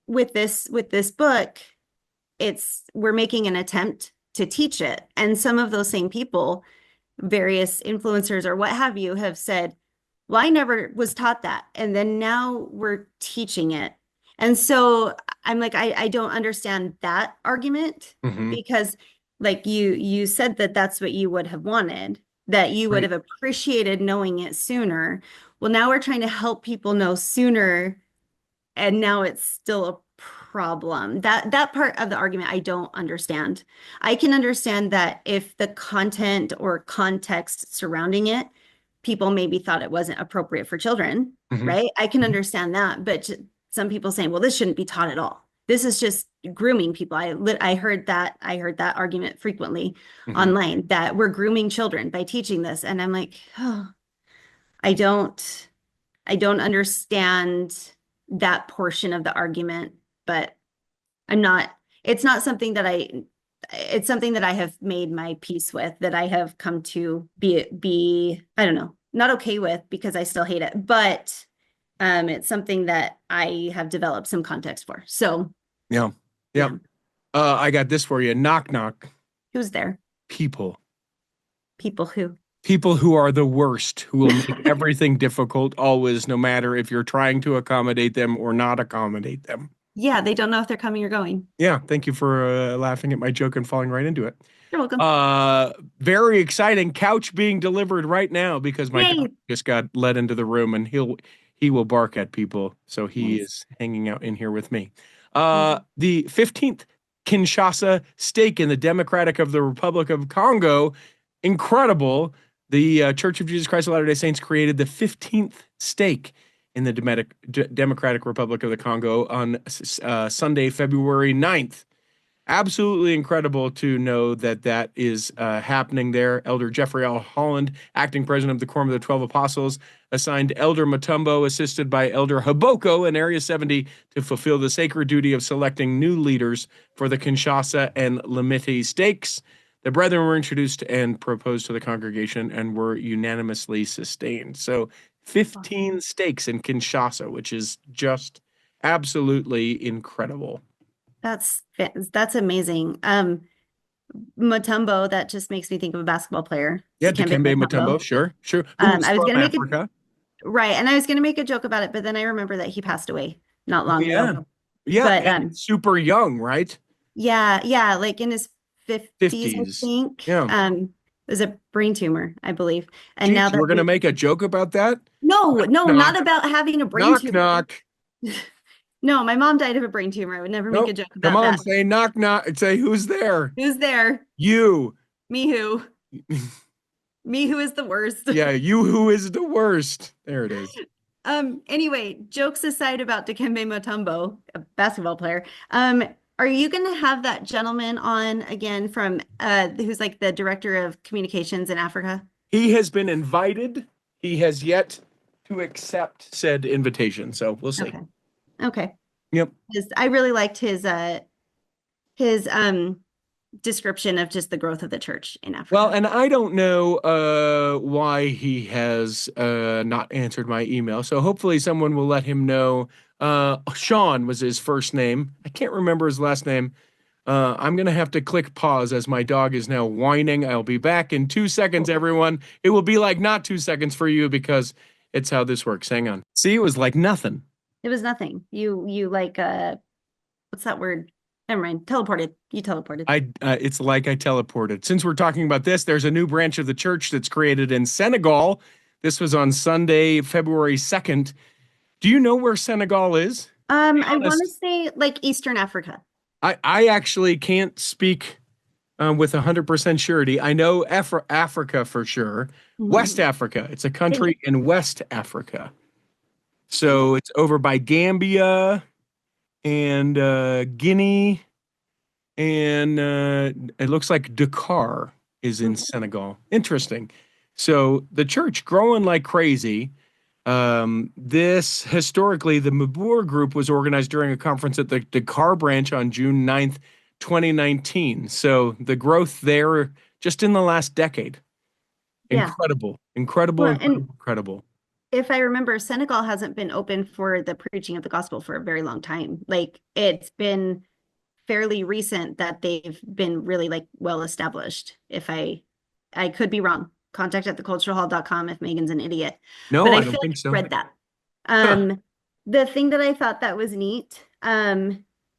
with this book, we're making an attempt to teach it. And some of those same people, various influencers or what have you, have said, well, I never was taught that. And then now we're teaching it. And so I'm like, I don't understand that argument, because like you said that that's what you would have wanted, that you would have appreciated knowing it sooner. Well, now we're trying to help people know sooner, and now it's still a problem. That part of the argument I don't understand. I can understand that if the content or context surrounding it, people maybe thought it wasn't appropriate for children, right? I can understand that, but some people saying, well, this shouldn't be taught at all. This is just grooming people. I heard that argument frequently online, that we're grooming children by teaching this. And I'm like, oh, I don't understand that portion of the argument, but it's something that I have made my peace with, that I have come to be, I don't know, not okay with, because I still hate it, but it's something that I have developed some context for. So yeah. I got this for you. Knock, knock. Who's there? People Who? People who are the worst, who will make everything difficult always, no matter if you're trying to accommodate them or not accommodate them. Yeah, they don't know if they're coming or going. Yeah, thank you for laughing at my joke and falling right into it. You're welcome. Very exciting. Couch being delivered right now because my Yay. dog just got let into the room and he will bark at people. So he Nice. is hanging out in here with me. Mhm. The 15th Kinshasa stake in the Democratic of the Republic of Congo, incredible. The Church of Jesus Christ of Latter-day Saints created the 15th stake in the Democratic Republic of the Congo on Sunday, February 9th. Absolutely incredible to know that that is happening there. Elder Jeffrey L. Holland, acting president of the Quorum of the 12 Apostles, assigned Elder Mutombo, assisted by Elder Haboko in Area 70, to fulfill the sacred duty of selecting new leaders for the Kinshasa and Limete stakes. The brethren were introduced and proposed to the congregation and were unanimously sustained. So 15 stakes in Kinshasa, which is just absolutely incredible. That's amazing. Mutombo, that just makes me think of a basketball player. Yeah, Dikembe Dikembe Mutombo, sure. Who's I was from gonna make Africa. right, and I was gonna make a joke about it, but then I remember that he passed away not long ago. Yeah, But and super young, right? yeah, like in his 50s, I 50s. think. Yeah. It was a brain tumor, I believe. And Jeez, now that we're gonna make a joke about that? no, Knock. not about having a brain Knock tumor. knock. No, my mom died of a brain tumor. I would never make a joke about Come on, that. say knock knock. Say who's there? Who's there? You. Me who? Me who is the worst. Yeah, you who is the worst. There it is. Anyway, jokes aside about Dikembe Mutombo, a basketball player. Are you going to have that gentleman on again from who's like the director of communications in Africa? He has been invited. He has yet to accept said invitation, so we'll see. Okay. Yep. I really liked his description of just the growth of the church in Africa. Well, and I don't know why he has not answered my email. So hopefully someone will let him know. Sean was his first name. I can't remember his last name. I'm going to have to click pause as my dog is now whining. I'll be back in 2 seconds, everyone. It will be like not 2 seconds for you because it's how this works. Hang on. See, it was like nothing. It was nothing. You like what's that word? Never mind. Teleported. You teleported. It's like I teleported. Since we're talking about this, there's a new branch of the church that's created in Senegal. This was on Sunday, February 2nd. Do you know where Senegal is? I want to say like Eastern Africa. I actually can't speak with 100% surety. I know Africa for sure. Mm-hmm. West Africa. It's a country in West Africa. So it's over by Gambia and Guinea, and it looks like Dakar is in Senegal. Interesting. So the church growing like crazy. This historically, the Mabur group was organized during a conference at the Dakar branch on June 9th, 2019. So the growth there just in the last decade. Incredible. Incredible. If I remember, Senegal hasn't been open for the preaching of the gospel for a very long time. Like it's been fairly recent that they've been really like well established. If I could be wrong. Contact at theculturalhall.com if Megan's an idiot. No, but I don't think so. Read that. The thing that I thought that was neat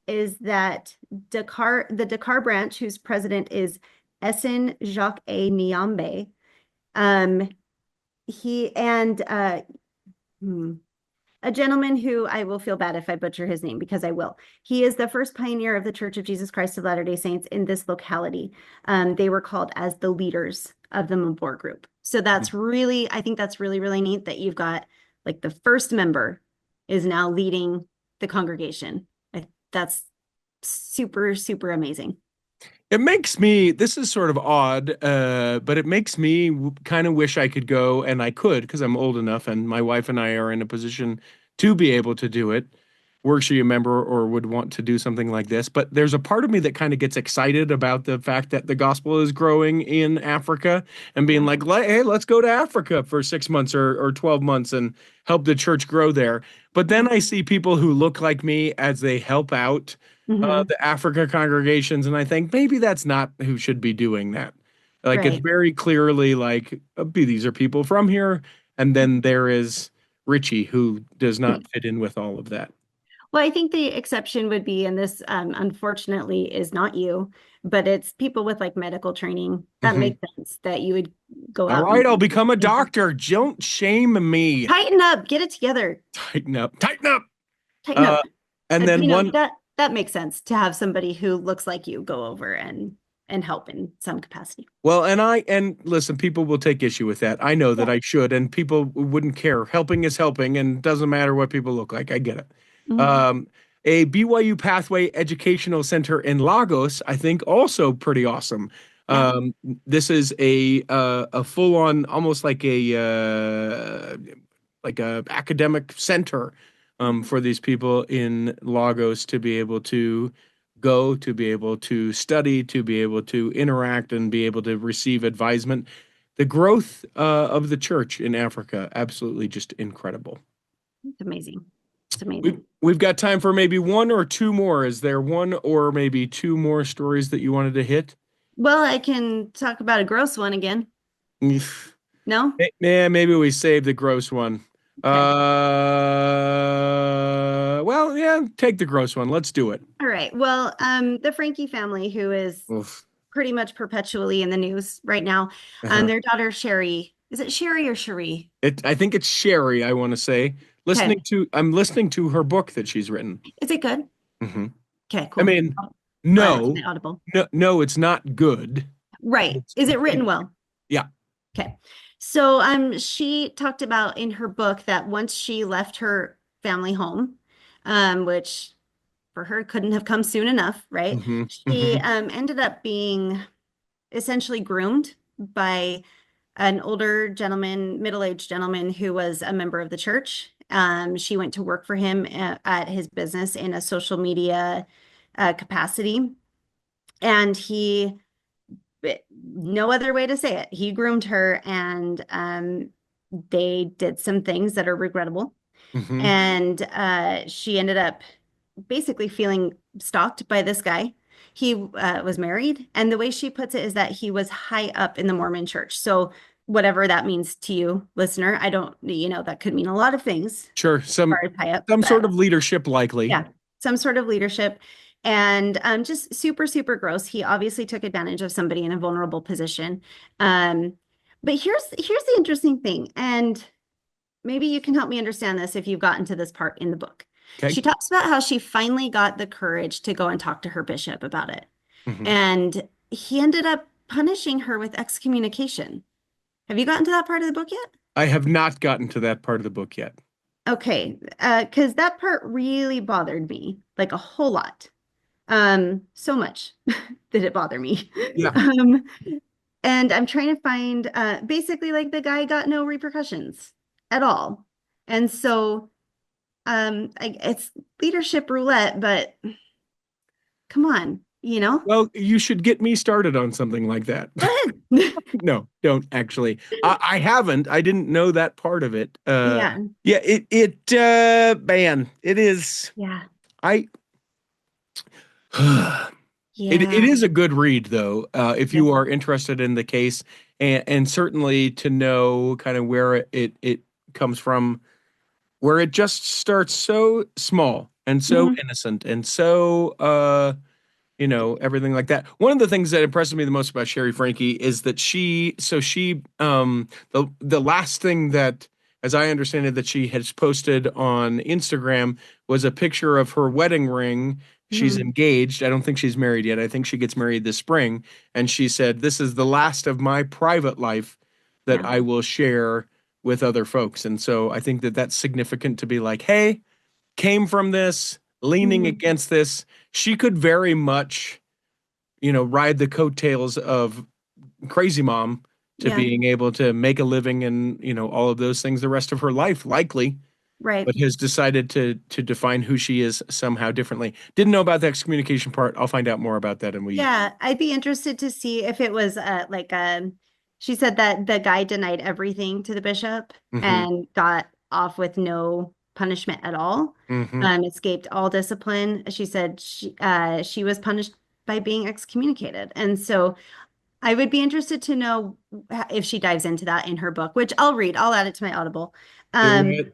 is that the Dakar branch, whose president is Essen Jacques A. Niambe, he and a gentleman who I will feel bad if I butcher his name because I will. He is the first pioneer of the Church of Jesus Christ of Latter-day Saints in this locality. They were called as the leaders of the Mabor group. So that's really, I think that's really, really neat that you've got like the first member is now leading the congregation. That's super, super amazing. It makes me, this is sort of odd, but it makes me kind of wish I could go, and I could because I'm old enough and my wife and I are in a position to be able to do it. Were she a member or would want to do something like this. But there's a part of me that kind of gets excited about the fact that the gospel is growing in Africa and being like, hey, let's go to Africa for 6 months or 12 months and help the church grow there. But then I see people who look like me as they help out the Africa congregations, and I think maybe that's not who should be doing that. Like it's Right. very clearly like these are people from here, and then there is Richie who does not fit in with all of that. Well, I think the exception would be, and this unfortunately is not you, but it's people with like medical training. That Mhm. makes sense that you would go All out right, I'll and become a doctor. Don't shame me. tighten up, get it together, Tighten up. Tighten up. tighten Uh, up. and And then one. that makes sense to have somebody who looks like you go over and help in some capacity. Well, and listen, people will take issue with that. I know that Yeah. I should, and people wouldn't care. Helping is helping, and doesn't matter what people look like. I get it. Mhm. Um, a BYU Pathway Educational Center in Lagos, I think, also pretty awesome. Yeah. This is a full on, almost like a academic center for these people in Lagos to be able to go, to be able to study, to be able to interact, and be able to receive advisement. The growth of the church in Africa, absolutely just incredible. It's amazing. It's We've, amazing. we've got time for maybe one or two more. Is there one or maybe two more stories that you wanted to hit? Well, I can talk about a gross one again. No? Yeah, maybe we save the gross one. Okay. Well, yeah, take the gross one. Let's do it. All right. Well, the Frankie family, who is Oof. pretty much perpetually in the news right now, Uh-huh. their daughter Sherry, is it Sherry or Cherie? I think it's Sherry, I want to say. Okay. I'm listening to her book that she's written. Is it good? Hmm. Okay, I cool. mean, I'll add it to no, my Audible. no, it's not good. Right. Is it written well? Yeah. Okay. So she talked about in her book that once she left her family home, which for her couldn't have come soon enough, right? Hmm. She Hmm. ended up being essentially groomed by an older gentleman, middle-aged gentleman who was a member of the church. She went to work for him at his business in a social media capacity. And no other way to say it, he groomed her and they did some things that are regrettable. Hmm. And she ended up basically feeling stalked by this guy. He was married, and the way she puts it is that he was high up in the Mormon church. So whatever that means to you, listener, I don't, that could mean a lot of things Sure, as far as high up, some sort but of leadership, likely. yeah, some sort of leadership. And just super, super gross. He obviously took advantage of somebody in a vulnerable position. Um, but here's the interesting thing, and maybe you can help me understand this if you've gotten to this part in the book. Okay. She talks about how she finally got the courage to go and talk to her bishop about it. Hmm. And he ended up punishing her with excommunication. Have you gotten to that part of the book yet? I have not gotten to that part of the book yet. Okay, because that part really bothered me, like a whole lot. So much did it bother me. Yeah. Um, and I'm trying to find basically like the guy got no repercussions at all. And so it's leadership roulette, but come on, Well, you should get me started on something like that. Go ahead. No, don't actually. I haven't. I didn't know that part of it. Yeah. Yeah, man, it is. Yeah. I. It Yeah. is a good read though, if Yes. you are interested in the case, and certainly to know kind of where it comes from, where it just starts so small and so Mhm. innocent and so everything like that. One of the things that impresses me the most about Sherry Frankie is that the last thing that, as I understand it, that she has posted on Instagram was a picture of her wedding ring. She's Mhm. engaged. I don't think she's married yet. I think she gets married this spring. And she said, "This is the last of my private life that Yeah. I will share with other folks." And so I think that that's significant to be like, hey, came from this, leaning Mhm. against this. She could very much, ride the coattails of Crazy Mom to Yeah. being able to make a living and, all of those things the rest of her life, likely, Right. but has decided to define who she is somehow differently. Didn't know about the excommunication part. I'll find out more about that. And Yeah, I'd be interested to see if it was she said that the guy denied everything to the bishop Mhm, and got off with no punishment at all. mhm. Escaped all discipline. She said she was punished by being excommunicated. And so I would be interested to know if she dives into that in her book, which I'll read. I'll add it to my Audible. Do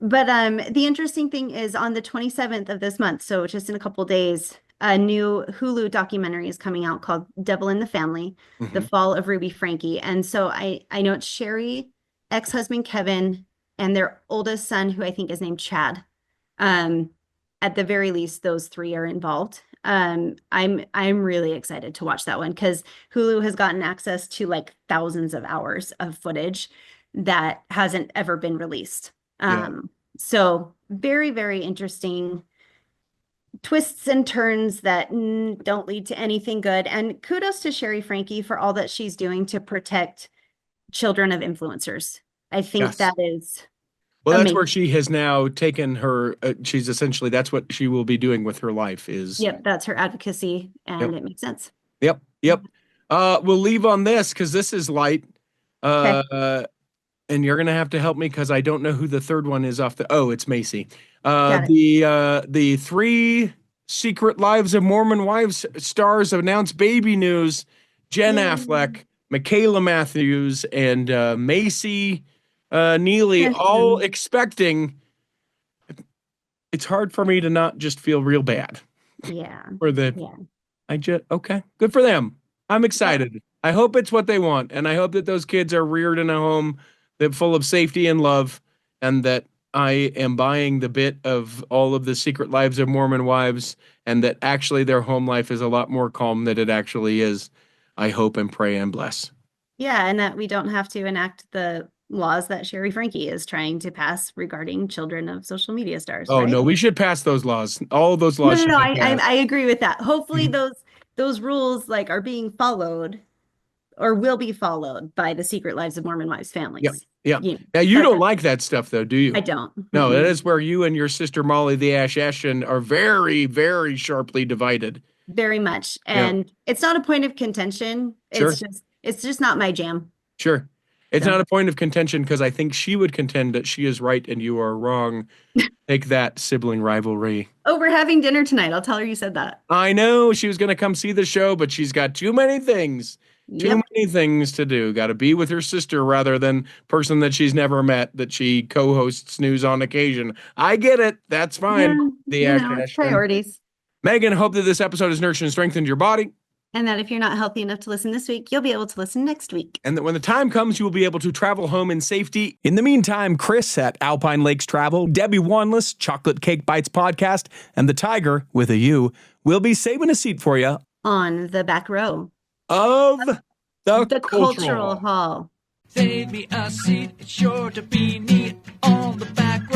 But the interesting thing is on the 27th of this month, so just in a couple days, a new Hulu documentary is coming out called Devil in the Family, The Fall of Ruby Frankie. And so I know it's Sherry, ex-husband Kevin, and their oldest son, who I think is named Chad. At the very least, those three are involved. I'm really excited to watch that one because Hulu has gotten access to like thousands of hours of footage that hasn't ever been released. So very, very interesting twists and turns that don't lead to anything good. And kudos to Sherry Frankie for all that she's doing to protect children of influencers. I think Yes. that is Well, that's amazing. where she has now taken her, she's essentially, that's what she will be doing with her life is. Yep, that's her advocacy, and it makes sense. Yep. We'll leave on this because this is light. And you're gonna have to help me because I don't know who the third one is off the. Oh, it's Macy. Got it. The 3 Secret Lives of Mormon Wives stars announced baby news. Jen Affleck, Michaela Matthews, and Macy Neely, all expecting. It's hard for me to not just feel real bad. Yeah. For the. Okay, good for them. I'm excited. I hope it's what they want, and I hope that those kids are reared in a home that full of safety and love, and that I am buying the bit of all of the Secret Lives of Mormon Wives, and that actually their home life is a lot more calm than it actually is. I hope and pray and bless. Yeah, and that we don't have to enact the laws that Sherry Frankie is trying to pass regarding children of social media stars. Oh, right? no, we should pass those laws. All of those laws. No, should be passed. I agree with that. Hopefully those rules like are being followed or will be followed by the Secret Lives of Mormon Wives families. Yeah. You know, Now, you don't like that stuff, though, do you? I don't. No, that is where you and your sister Molly the Ash Ashton are very, very sharply divided. Very much. And it's not a point of contention. Sure. It's just not my jam. Sure. It's not a point of contention because I think she would contend that she is right and you are wrong. Take that, sibling rivalry. Oh, we're having dinner tonight. I'll tell her you said that. I know she was going to come see the show, but she's got too many things. Too many things to do. Got to be with her sister rather than person that she's never met that she co-hosts news on occasion. I get it. That's fine. Priorities. Megan, hope that this episode has nourished and strengthened your body. And that if you're not healthy enough to listen this week, you'll be able to listen next week. And that when the time comes, you will be able to travel home in safety. In the meantime, Chris at Alpine Lakes Travel, Debbie Wanless, Chocolate Cake Bites Podcast, and the Tiger, with a U, will be saving a seat for you on the back row of the Cultural Hall. Save me a seat, it's sure to be neat on the back